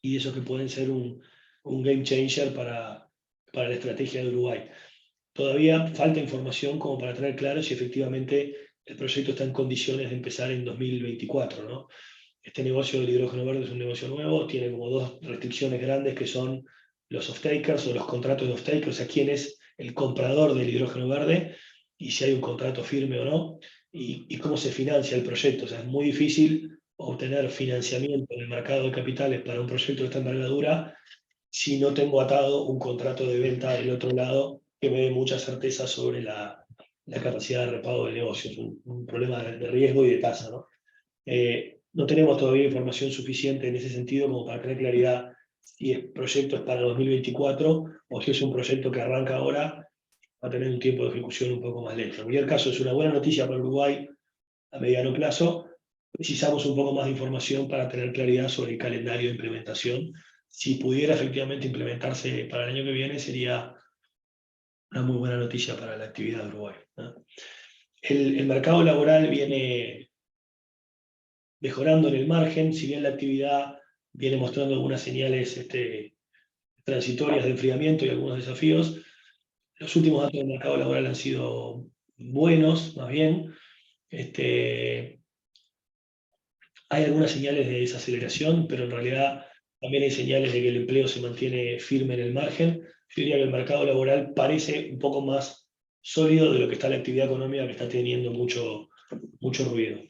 y de esos que pueden ser un game changer para la estrategia de Uruguay. Todavía falta información como para tener claro si efectivamente el proyecto está en condiciones de empezar en 2024. ¿No? Este negocio del hidrógeno verde es un negocio nuevo, tiene como dos restricciones grandes que son los off-takers o los contratos de off-takers, o sea, quién es el comprador del hidrógeno verde y si hay un contrato firme o no, y cómo se financia el proyecto. O sea, es muy difícil obtener financiamiento en el mercado de capitales para un proyecto de esta envergadura si no tengo atado un contrato de venta del otro lado que me dé mucha certeza sobre la capacidad de repago del negocio. Es un problema de riesgo y de tasa. ¿No? No tenemos todavía información suficiente en ese sentido como para tener claridad si el proyecto es para 2024 o si es un proyecto que arranca ahora, va a tener un tiempo de ejecución un poco más lento. En cualquier caso, es una buena noticia para Uruguay a mediano plazo. Precisamos un poco más de información para tener claridad sobre el calendario de implementación. Si pudiera efectivamente implementarse para el año que viene, sería una muy buena noticia para la actividad de Uruguay. ¿No? El mercado laboral viene mejorando en el margen, si bien la actividad viene mostrando algunas señales transitorias de enfriamiento y algunos desafíos, los últimos datos del mercado laboral han sido buenos, más bien. Hay algunas señales de desaceleración, pero en realidad también hay señales de que el empleo se mantiene firme en el margen. Yo diría que el mercado laboral parece un poco más sólido de lo que está la actividad económica, que está teniendo mucho ruido.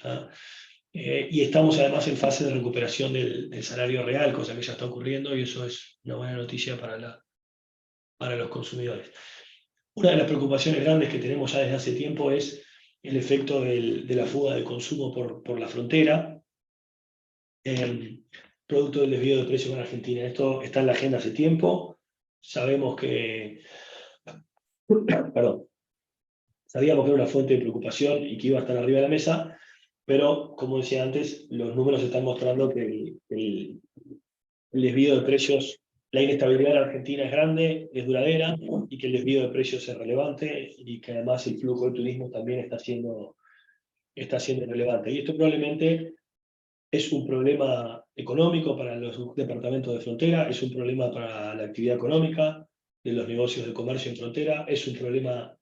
Y estamos además en fase de recuperación del salario real, cosa que ya está ocurriendo, y eso es una buena noticia para los consumidores. Una de las preocupaciones grandes que tenemos ya desde hace tiempo es el efecto de la fuga de consumo por la frontera, producto del desvío de precios en Argentina. Esto está en la agenda hace tiempo. Sabemos que, perdón, sabíamos que era una fuente de preocupación y que iba a estar arriba de la mesa, pero como decía antes, los números están mostrando que el desvío de precios, la inestabilidad en Argentina es grande, es duradera, y que el desvío de precios es relevante, y que además el flujo de turismo también está siendo relevante. Y esto probablemente es un problema económico para los departamentos de frontera, es un problema para la actividad económica de los negocios de comercio en frontera, es un problema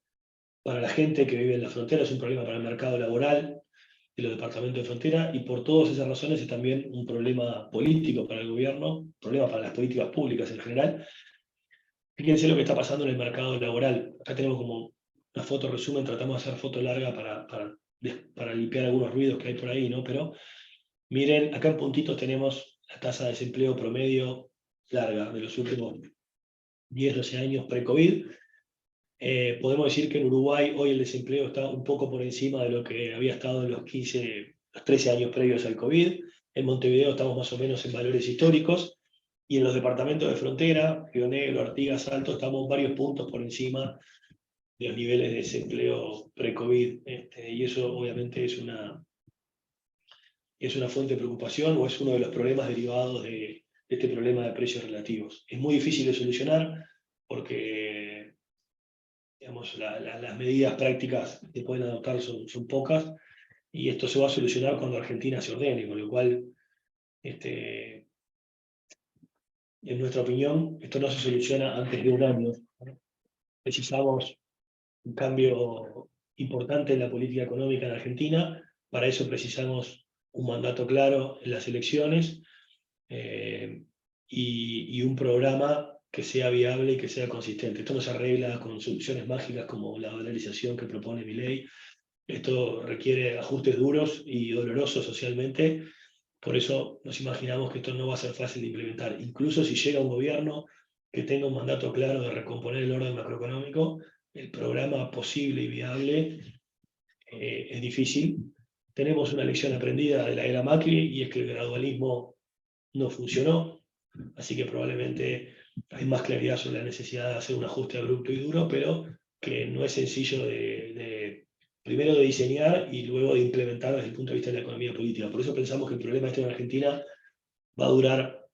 para la gente que vive en la frontera, es un problema para el mercado laboral de los departamentos de frontera, y por todas esas razones es también un problema político para el gobierno, un problema para las políticas públicas en general. Fíjense lo que está pasando en el mercado laboral. Acá tenemos como una foto resumen, tratamos de hacer foto larga para limpiar algunos ruidos que hay por ahí, ¿no? Pero miren, acá en puntitos tenemos la tasa de desempleo promedio larga de los últimos 10, 12 años pre-COVID. Podemos decir que en Uruguay hoy el desempleo está un poco por encima de lo que había estado en los 13 años previos al COVID. En Montevideo estamos más o menos en valores históricos, y en los departamentos de frontera, Río Negro, Artigas, Salto, estamos varios puntos por encima de los niveles de desempleo pre-COVID. Y eso obviamente es una fuente de preocupación, o es uno de los problemas derivados de este problema de precios relativos. Es muy difícil de solucionar porque, digamos, las medidas prácticas que pueden adoptar son pocas, y esto se va a solucionar cuando Argentina se ordene, con lo cual, en nuestra opinión, esto no se soluciona antes de un año. Precisamos un cambio importante en la política económica en Argentina. Para eso precisamos un mandato claro en las elecciones, y un programa que sea viable y que sea consistente. Esto no se arregla con soluciones mágicas como la dolarización que propone Milei. Esto requiere ajustes duros y dolorosos socialmente. Por eso nos imaginamos que esto no va a ser fácil de implementar. Incluso si llega un gobierno que tenga un mandato claro de recomponer el orden macroeconómico, el programa posible y viable es difícil. Tenemos una lección aprendida de la era Macri, y es que el gradualismo no funcionó, así que probablemente hay más claridad sobre la necesidad de hacer un ajuste abrupto y duro, pero que no es sencillo primero de diseñar y luego de implementar desde el punto de vista de la economía política. Por eso pensamos que el problema en Argentina va a durar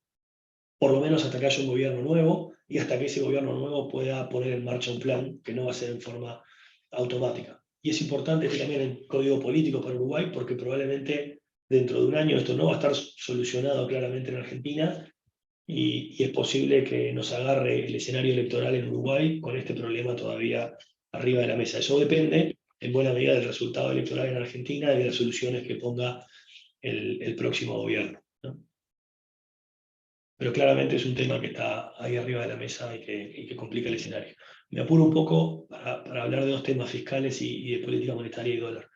por lo menos hasta que haya un gobierno nuevo, y hasta que ese gobierno nuevo pueda poner en marcha un plan que no va a ser en forma automática. Y es importante que también el código político para Uruguay, porque probablemente dentro de un año esto no va a estar solucionado claramente en Argentina, y es posible que nos agarre el escenario electoral en Uruguay con este problema todavía arriba de la mesa. Eso depende en buena medida del resultado electoral en Argentina y de las soluciones que ponga el próximo gobierno, ¿no? Pero claramente es un tema que está ahí arriba de la mesa y que complica el escenario. Me apuro un poco para hablar de dos temas fiscales y de política monetaria y dólar.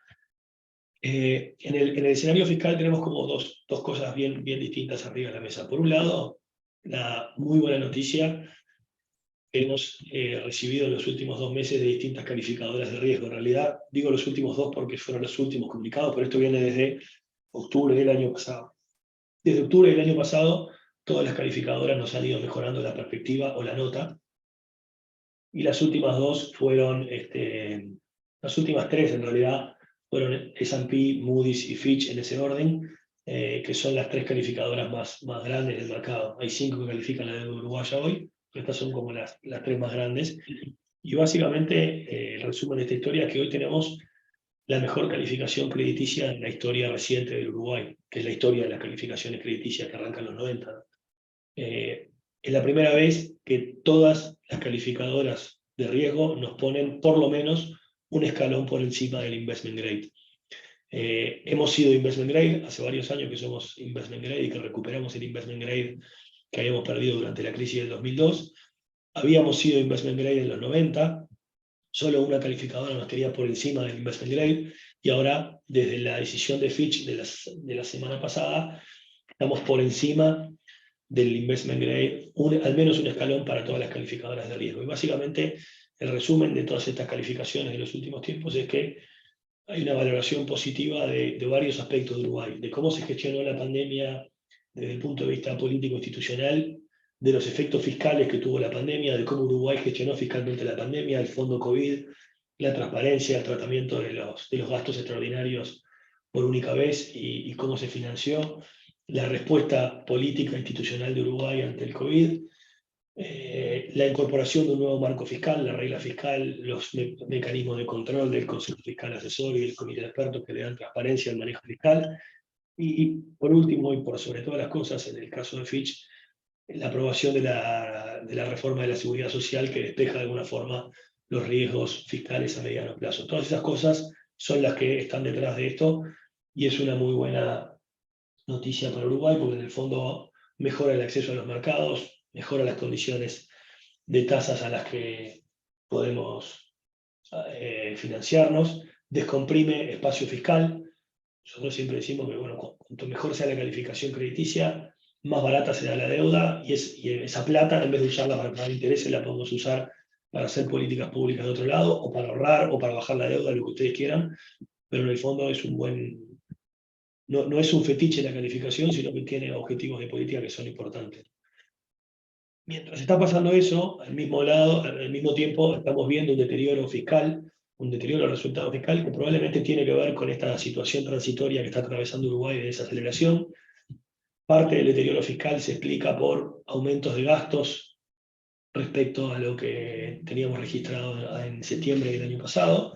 En el escenario fiscal tenemos como dos cosas bien distintas arriba de la mesa. Por un lado, la muy buena noticia que hemos recibido en los últimos 2 meses de distintas calificadoras de riesgo. En realidad, digo los últimos 2 porque fueron los últimos comunicados, pero esto viene desde octubre del año pasado. Desde octubre del año pasado, todas las calificadoras nos han ido mejorando la perspectiva o la nota, y las últimas 2 fueron, las últimas 3 en realidad, fueron S&P, Moody's y Fitch en ese orden, que son las 3 calificadoras más grandes del mercado. Hay 5 que califican la deuda uruguaya hoy, pero estas son como las 3 más grandes. Y básicamente, el resumen de esta historia es que hoy tenemos la mejor calificación crediticia en la historia reciente del Uruguay, que es la historia de las calificaciones crediticias que arrancan en los 90. Es la primera vez que todas las calificadoras de riesgo nos ponen por lo menos un escalón por encima del investment grade. Hemos sido investment grade, hace varios años que somos investment grade y que recuperamos el investment grade que habíamos perdido durante la crisis del 2002. Habíamos sido investment grade en los 90, solo una calificadora nos tenía por encima del investment grade, y ahora, desde la decisión de Fitch de la semana pasada, estamos por encima del investment grade, al menos un escalón para todas las calificadoras de riesgo. Y básicamente, el resumen de todas estas calificaciones de los últimos tiempos es que hay una valoración positiva de varios aspectos de Uruguay, de cómo se gestionó la pandemia desde el punto de vista político-institucional, de los efectos fiscales que tuvo la pandemia, de cómo Uruguay gestionó fiscalmente la pandemia, el fondo COVID, la transparencia, el tratamiento de los gastos extraordinarios por única vez y cómo se financió, la respuesta política institucional de Uruguay ante el COVID, la incorporación de un nuevo marco fiscal, la regla fiscal, los mecanismos de control del Consejo Fiscal Asesor y el Comité de Expertos que le dan transparencia al manejo fiscal, y por último, y por sobre todas las cosas, en el caso de Fitch, la aprobación de la reforma de la seguridad social que despeja de alguna forma los riesgos fiscales a mediano plazo. Todas esas cosas son las que están detrás de esto, y es una muy buena noticia para Uruguay, porque en el fondo mejora el acceso a los mercados, mejora las condiciones de tasas a las que podemos financiarnos, descomprime espacio fiscal. Nosotros siempre decimos que cuanto mejor sea la calificación crediticia, más barata será la deuda, y esa plata, en vez de usarla para pagar intereses, la podemos usar para hacer políticas públicas de otro lado, o para ahorrar, o para bajar la deuda, lo que ustedes quieran, pero en el fondo es un buen... No es un fetiche la calificación, sino que tiene objetivos de política que son importantes. Mientras está pasando eso, al mismo tiempo estamos viendo un deterioro fiscal, un deterioro del resultado fiscal que probablemente tiene que ver con esta situación transitoria que está atravesando Uruguay de desaceleración. Parte del deterioro fiscal se explica por aumentos de gastos respecto a lo que teníamos registrado en septiembre del año pasado.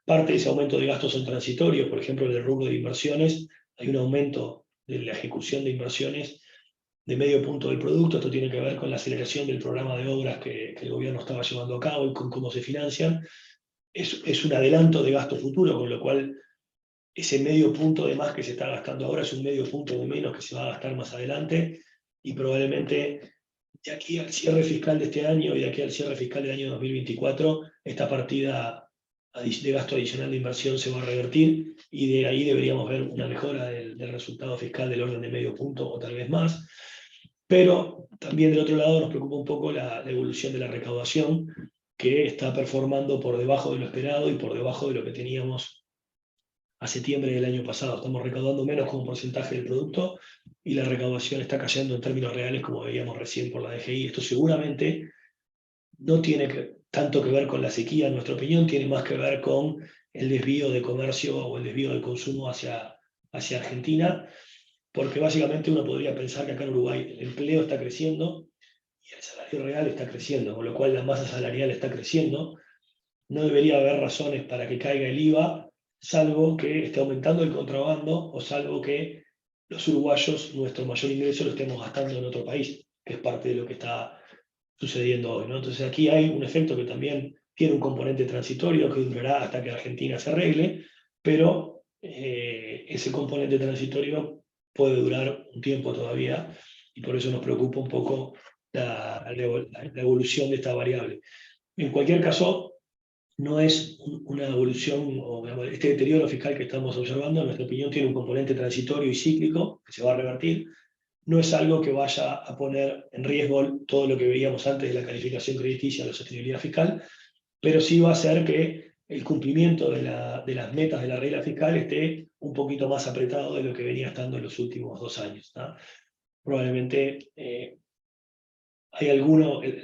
Parte de ese aumento de gastos son transitorios, por ejemplo, en el rubro de inversiones hay un aumento de la ejecución de inversiones de medio punto del producto. Esto tiene que ver con la aceleración del programa de obras que el gobierno estaba llevando a cabo y con cómo se financian. Es un adelanto de gasto futuro, con lo cual ese medio punto de más que se está gastando ahora es un medio punto de menos que se va a gastar más adelante, y probablemente de aquí al cierre fiscal de este año y de aquí al cierre fiscal del año 2024, esta partida de gasto adicional de inversión se va a revertir, y de ahí deberíamos ver una mejora del resultado fiscal del orden de medio punto o tal vez más. Pero también del otro lado nos preocupa un poco la evolución de la recaudación, que está performando por debajo de lo esperado y por debajo de lo que teníamos a septiembre del año pasado. Estamos recaudando menos como porcentaje del producto, y la recaudación está cayendo en términos reales, como veíamos recién por la DGI. Esto seguramente no tiene tanto que ver con la sequía, en nuestra opinión, tiene más que ver con el desvío de comercio o el desvío de consumo hacia Argentina, porque básicamente uno podría pensar que acá en Uruguay el empleo está creciendo y el salario real está creciendo, con lo cual la masa salarial está creciendo. No debería haber razones para que caiga el IVA, salvo que esté aumentando el contrabando, o salvo que los uruguayos, nuestro mayor ingreso, lo estemos gastando en otro país, que es parte de lo que está sucediendo hoy, ¿no? Entonces aquí hay un efecto que también tiene un componente transitorio que durará hasta que Argentina se arregle, pero ese componente transitorio puede durar un tiempo todavía, y por eso nos preocupa un poco la evolución de esta variable. En cualquier caso, no es una evolución, o digamos, este deterioro fiscal que estamos observando, en nuestra opinión, tiene un componente transitorio y cíclico que se va a revertir. No es algo que vaya a poner en riesgo todo lo que veíamos antes de la calificación crediticia de la sostenibilidad fiscal, pero sí va a hacer que el cumplimiento de las metas de la regla fiscal esté un poquito más apretado de lo que venía estando en los últimos 2 años, ¿no? Probablemente el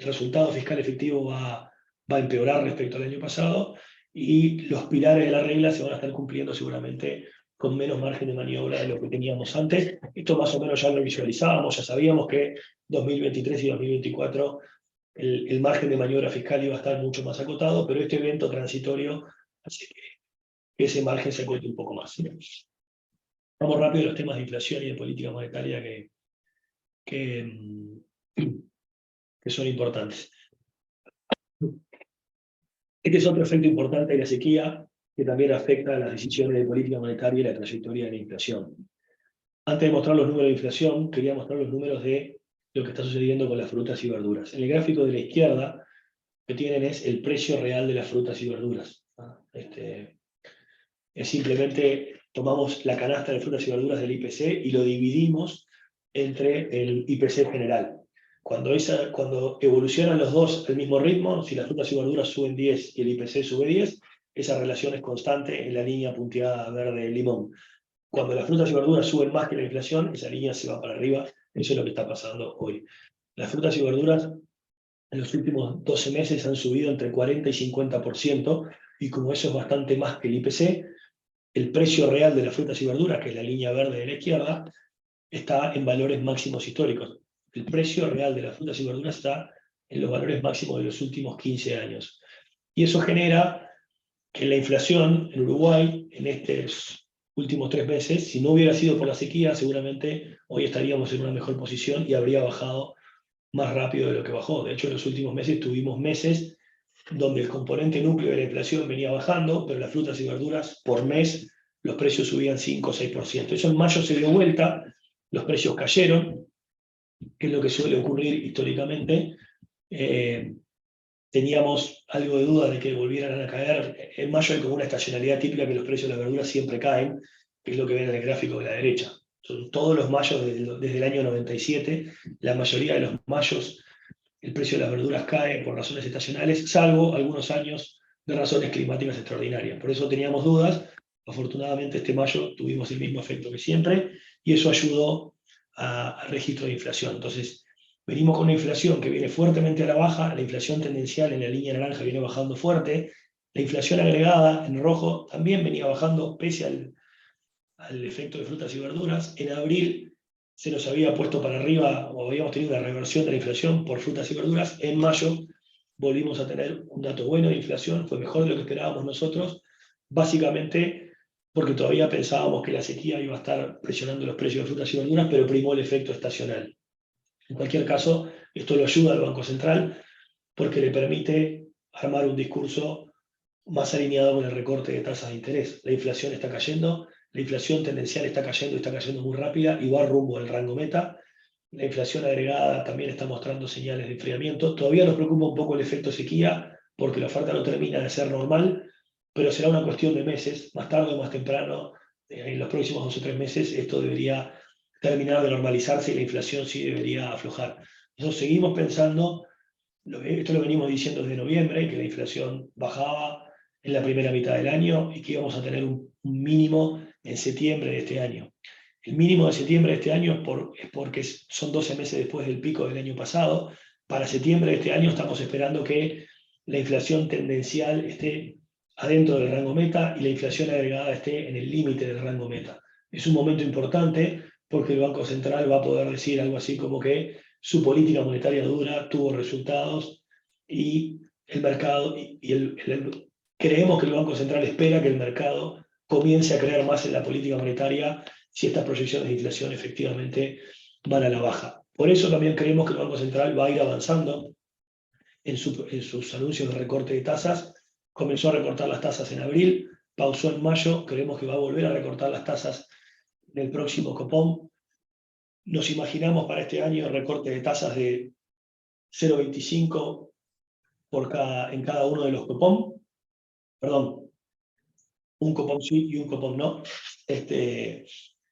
resultado fiscal efectivo va a empeorar respecto al año pasado, y los pilares de la regla se van a estar cumpliendo seguramente con menos margen de maniobra de lo que teníamos antes. Esto más o menos ya lo visualizábamos, ya sabíamos que 2023 y 2024 el margen de maniobra fiscal iba a estar mucho más acotado, pero este evento transitorio hace que que ese margen se acorte un poco más. Vamos rápido a los temas de inflación y de política monetaria que son importantes. Este es otro efecto importante de la sequía, que también afecta a las decisiones de política monetaria y la trayectoria de la inflación. Antes de mostrar los números de inflación, quería mostrar los números de lo que está sucediendo con las frutas y verduras. En el gráfico de la izquierda, lo que tienen es el precio real de las frutas y verduras. Es simplemente tomamos la canasta de frutas y verduras del IPC y lo dividimos entre el IPC general. Cuando evolucionan los dos al mismo ritmo, si las frutas y verduras suben 10 y el IPC sube 10, esa relación es constante en la línea punteada verde limón. Cuando las frutas y verduras suben más que la inflación, esa línea se va para arriba. Eso es lo que está pasando hoy. Las frutas y verduras en los últimos 12 meses han subido entre 40 y 50%, y como eso es bastante más que el IPC, el precio real de las frutas y verduras, que es la línea verde de la izquierda, está en valores máximos históricos. El precio real de las frutas y verduras está en los valores máximos de los últimos 15 años. Y eso genera que la inflación en Uruguay, en estos últimos 3 meses, si no hubiera sido por la sequía, seguramente hoy estaríamos en una mejor posición y habría bajado más rápido de lo que bajó. De hecho, en los últimos meses tuvimos meses donde el componente núcleo de la inflación venía bajando, pero las frutas y verduras por mes los precios subían 5 o 6%. Eso en mayo se dio vuelta, los precios cayeron, que es lo que suele ocurrir históricamente. Teníamos algo de duda de que volvieran a caer. En mayo hay como una estacionalidad típica que los precios de las verduras siempre caen, que es lo que ven en el gráfico de la derecha. Son todos los mayos desde el año 97, la mayoría de los mayos el precio de las verduras cae por razones estacionales, salvo algunos años de razones climáticas extraordinarias. Por eso teníamos dudas. Afortunadamente este mayo tuvimos el mismo efecto que siempre y eso ayudó al registro de inflación. Entonces, venimos con una inflación que viene fuertemente a la baja, la inflación tendencial en la línea naranja viene bajando fuerte, la inflación agregada en rojo también venía bajando pese al efecto de frutas y verduras. En abril se nos había puesto para arriba, o habíamos tenido una reversión de la inflación por frutas y verduras. En mayo volvimos a tener un dato bueno de inflación, fue mejor de lo que esperábamos nosotros, básicamente porque todavía pensábamos que la sequía iba a estar presionando los precios de frutas y verduras, pero primó el efecto estacional. En cualquier caso, esto lo ayuda al Banco Central porque le permite armar un discurso más alineado con el recorte de tasas de interés. La inflación está cayendo, la inflación tendencial está cayendo muy rápida y va rumbo al rango meta. La inflación agregada también está mostrando señales de enfriamiento. Todavía nos preocupa un poco el efecto sequía, porque la oferta no termina de ser normal, pero será una cuestión de meses, más tarde o más temprano, en los próximos 2 o 3 meses, esto debería terminar de normalizarse y la inflación sí debería aflojar. Nosotros seguimos pensando, esto lo venimos diciendo desde noviembre, que la inflación bajaba en la primera mitad del año y que íbamos a tener un mínimo en septiembre de este año. El mínimo de septiembre de este año es porque son 12 meses después del pico del año pasado. Para septiembre de este año estamos esperando que la inflación tendencial esté adentro del rango meta y la inflación agregada esté en el límite del rango meta. Es un momento importante porque el Banco Central va a poder decir algo así como que su política monetaria dura tuvo resultados y el mercado creemos que el Banco Central espera que el mercado comience a creer más en la política monetaria si estas proyecciones de inflación efectivamente van a la baja. Por eso también creemos que el Banco Central va a ir avanzando en sus anuncios de recorte de tasas. Comenzó a recortar las tasas en abril, pausó en mayo, creemos que va a volver a recortar las tasas en el próximo copón. Nos imaginamos para este año recorte de tasas de 0,25 en cada uno de los copón. Perdón, un copón sí y un copón no.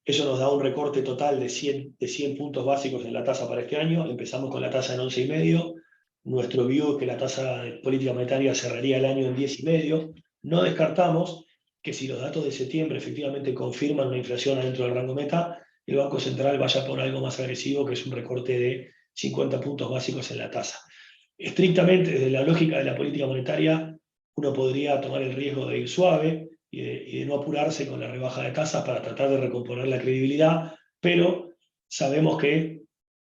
Eso nos da un recorte total de 100 puntos básicos en la tasa para este año. Empezamos con la tasa en 11,5. Nuestro view es que la tasa de política monetaria cerraría el año en 10,5. No descartamos que si los datos de septiembre efectivamente confirman una inflación adentro del rango meta, el Banco Central vaya por algo más agresivo, que es un recorte de 50 puntos básicos en la tasa. Estrictamente, desde la lógica de la política monetaria, uno podría tomar el riesgo de ir suave y de no apurarse con la rebaja de tasas para tratar de recomponer la credibilidad, pero sabemos que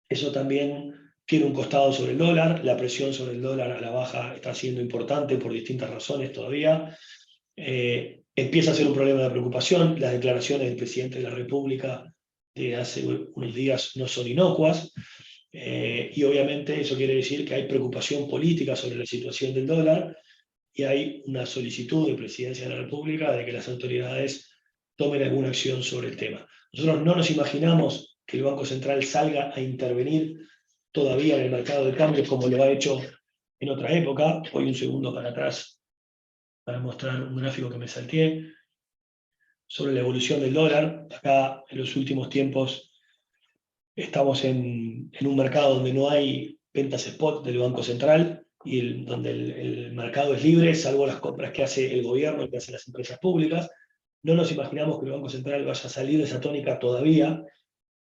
eso también tiene un costado sobre el dólar. La presión sobre el dólar a la baja está siendo importante por distintas razones todavía. empieza a ser un problema de preocupación. Las declaraciones del presidente de la República de hace unos días no son inocuas, y obviamente eso quiere decir que hay preocupación política sobre la situación del dólar, y hay una solicitud de Presidencia de la República de que las autoridades tomen alguna acción sobre el tema. Nosotros no nos imaginamos que el Banco Central salga a intervenir todavía en el mercado de cambios como lo ha hecho en otra época. Voy un segundo para atrás para mostrar un gráfico que me salteé sobre la evolución del dólar. Acá en los últimos tiempos estamos en un mercado donde no hay ventas spot del Banco Central y donde el mercado es libre, salvo las compras que hace el gobierno y que hacen las empresas públicas. No nos imaginamos que el Banco Central vaya a salir de esa tónica todavía.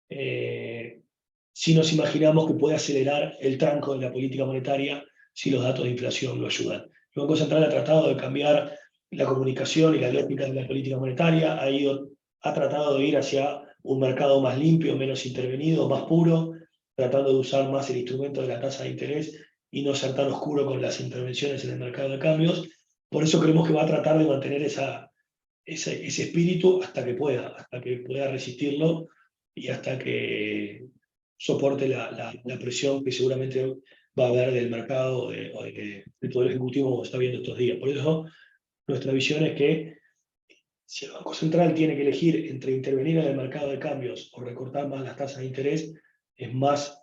Sí nos imaginamos que puede acelerar el tranco de la política monetaria si los datos de inflación lo ayudan. El Banco Central ha tratado de cambiar la comunicación y la lógica de la política monetaria, ha tratado de ir hacia un mercado más limpio, menos intervenido, más puro, tratando de usar más el instrumento de la tasa de interés y no ser tan oscuro con las intervenciones en el mercado de cambios. Por eso creemos que va a tratar de mantener ese espíritu hasta que pueda resistirlo y hasta que soporte la presión que seguramente va a haber del mercado o del Poder Ejecutivo como está viendo estos días. Por eso nuestra visión es que si el Banco Central tiene que elegir entre intervenir en el mercado de cambios o recortar más las tasas de interés, es más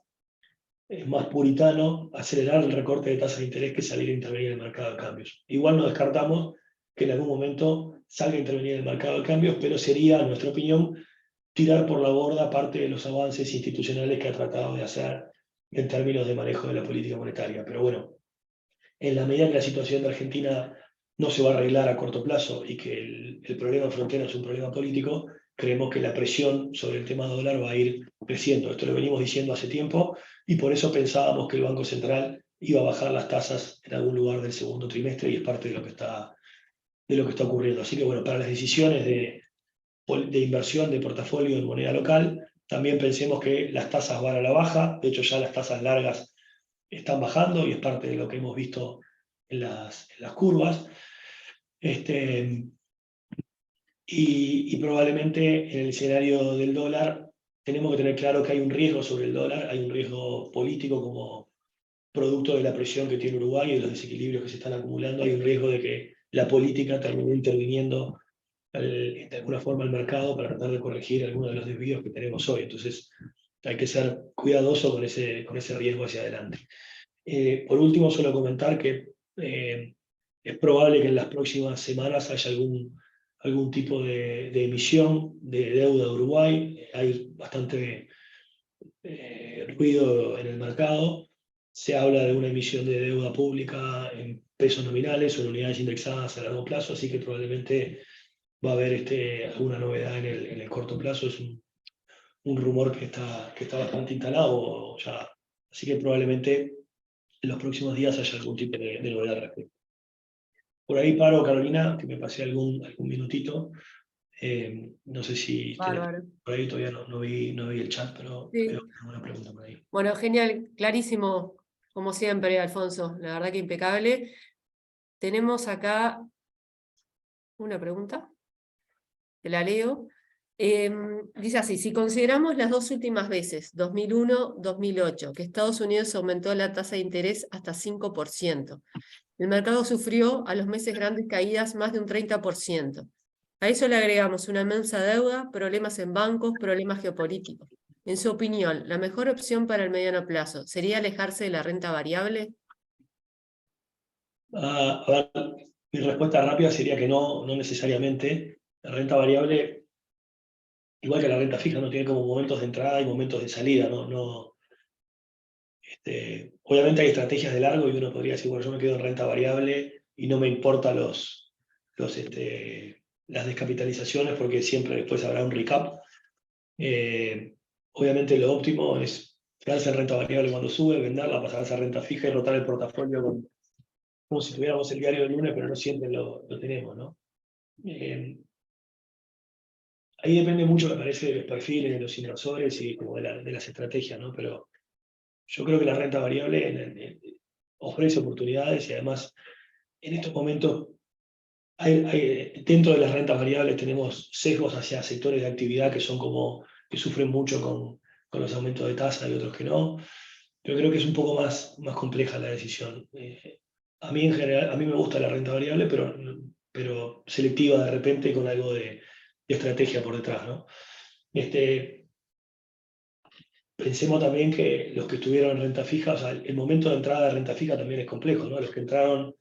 puritano acelerar el recorte de tasas de interés que salir a intervenir en el mercado de cambios. Igual no descartamos que en algún momento salga a intervenir en el mercado de cambios, pero sería, en nuestra opinión, tirar por la borda parte de los avances institucionales que ha tratado de hacer en términos de manejo de la política monetaria. Pero bueno, en la medida que la situación de Argentina no se va a arreglar a corto plazo y que el problema de frontera es un problema político, creemos que la presión sobre el tema dólar va a ir creciendo. Esto lo venimos diciendo hace tiempo y por eso pensábamos que el Banco Central iba a bajar las tasas en algún lugar del segundo trimestre y es parte de lo que está ocurriendo. Así que bueno, para las decisiones de inversión de portafolio en moneda local, también pensemos que las tasas van a la baja. De hecho, ya las tasas largas están bajando y es parte de lo que hemos visto en las curvas. Y probablemente en el escenario del dólar tenemos que tener claro que hay un riesgo sobre el dólar, hay un riesgo político como producto de la presión que tiene Uruguay y de los desequilibrios que se están acumulando. Hay un riesgo de que la política termine interviniendo de alguna forma el mercado para tratar de corregir algunos de los desvíos que tenemos hoy. Entonces hay que ser cuidadoso con ese riesgo hacia adelante. Por último, solo comentar que es probable que en las próximas semanas haya algún tipo de emisión de deuda de Uruguay. Hay bastante ruido en el mercado. Se habla de una emisión de deuda pública en pesos nominales o en unidades indexadas a largo plazo, así que probablemente va a haber alguna novedad en el corto plazo. Es un rumor que está bastante instalado ya, así que probablemente en los próximos días haya algún tipo de novedad al respecto. Por ahí paro, Carolina, que me pasé algún minutito. No sé si Bárbaro. por ahí todavía no vi el chat, pero Sí. veo alguna pregunta por ahí. Bueno, genial, clarísimo, como siempre, Alfonso. La verdad que impecable. Tenemos acá una pregunta, te la leo. Dice así: si consideramos las dos últimas veces, 2001-2008, que Estados Unidos aumentó la tasa de interés hasta 5%, el mercado sufrió a los meses grandes caídas más de un 30%. A eso le agregamos una inmensa deuda, problemas en bancos, problemas geopolíticos. En su opinión, ¿la mejor opción para el mediano plazo sería alejarse de la renta variable? A ver, mi respuesta rápida sería que no necesariamente. La renta variable, igual que la renta fija, no tiene como momentos de entrada y momentos de salida. Obviamente hay estrategias de largo y uno podría decir, bueno, yo me quedo en renta variable y no me importan las descapitalizaciones porque siempre después habrá un recap. Obviamente lo óptimo es quedarse en renta variable cuando sube, venderla, pasarse a renta fija y rotar el portafolio como si tuviéramos el diario del lunes, pero no siempre lo tenemos, ¿no? Ahí depende mucho, me parece, de los perfiles de los inversores y como de las estrategias, ¿no? Pero yo creo que la renta variable ofrece oportunidades y además en estos momentos Dentro de las rentas variables tenemos sesgos hacia sectores de actividad que son como que sufren mucho con los aumentos de tasa y otros que no. Yo creo que es un poco más compleja la decisión. A mí en general, a mí me gusta la renta variable, pero selectiva de repente con algo de estrategia por detrás, ¿no? Pensemos también que los que estuvieron en renta fija, o sea, el momento de entrada de renta fija también es complejo, ¿no? Los que entraron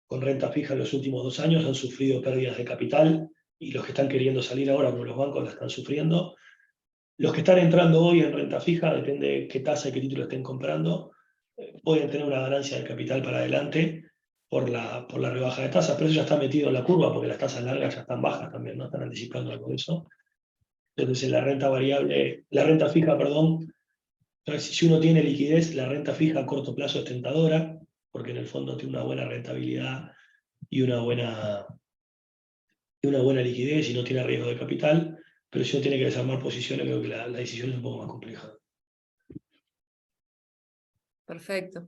con renta fija en los últimos 2 años han sufrido pérdidas de capital y los que están queriendo salir ahora, como los bancos, la están sufriendo. Los que están entrando hoy en renta fija, depende de qué tasa y qué título estén comprando, pueden tener una ganancia de capital para adelante por la rebaja de tasas, pero eso ya está metido en la curva porque las tasas largas ya están bajas también, ¿no? Están anticipando algo de eso. Entonces, la renta fija, perdón, entonces, si uno tiene liquidez, la renta fija a corto plazo es tentadora, porque en el fondo tiene una buena rentabilidad y una buena liquidez y no tiene riesgo de capital, pero si uno tiene que desarmar posiciones, creo que la decisión es un poco más compleja. Perfecto.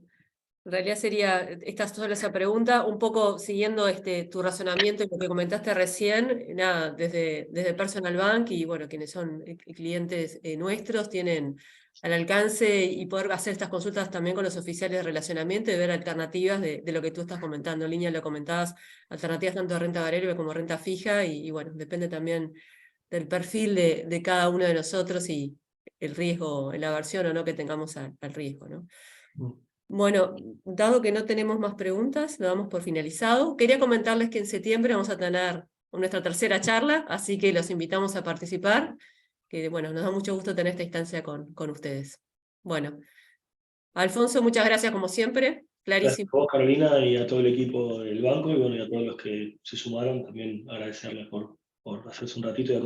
En realidad sería esta sola esa pregunta, un poco siguiendo tu razonamiento y lo que comentaste recién, nada, desde Personal Bank y bueno, quienes son clientes nuestros tienen al alcance y poder hacer estas consultas también con los oficiales de relacionamiento y ver alternativas de lo que tú estás comentando. En línea lo comentabas, alternativas tanto de renta variable como renta fija y bueno, depende también del perfil de cada uno de nosotros y el riesgo, la aversión o no que tengamos al riesgo, ¿no? Bueno, dado que no tenemos más preguntas, lo damos por finalizado. Quería comentarles que en septiembre vamos a tener nuestra tercera charla, así que los invitamos a participar, que bueno, nos da mucho gusto tener esta instancia con ustedes. Bueno, Alfonso, muchas gracias como siempre, Gracias clarísimo. a vos, Carolina, y a todo el equipo del banco, y bueno, y a todos los que se sumaron, también agradecerles por hacerse un ratito y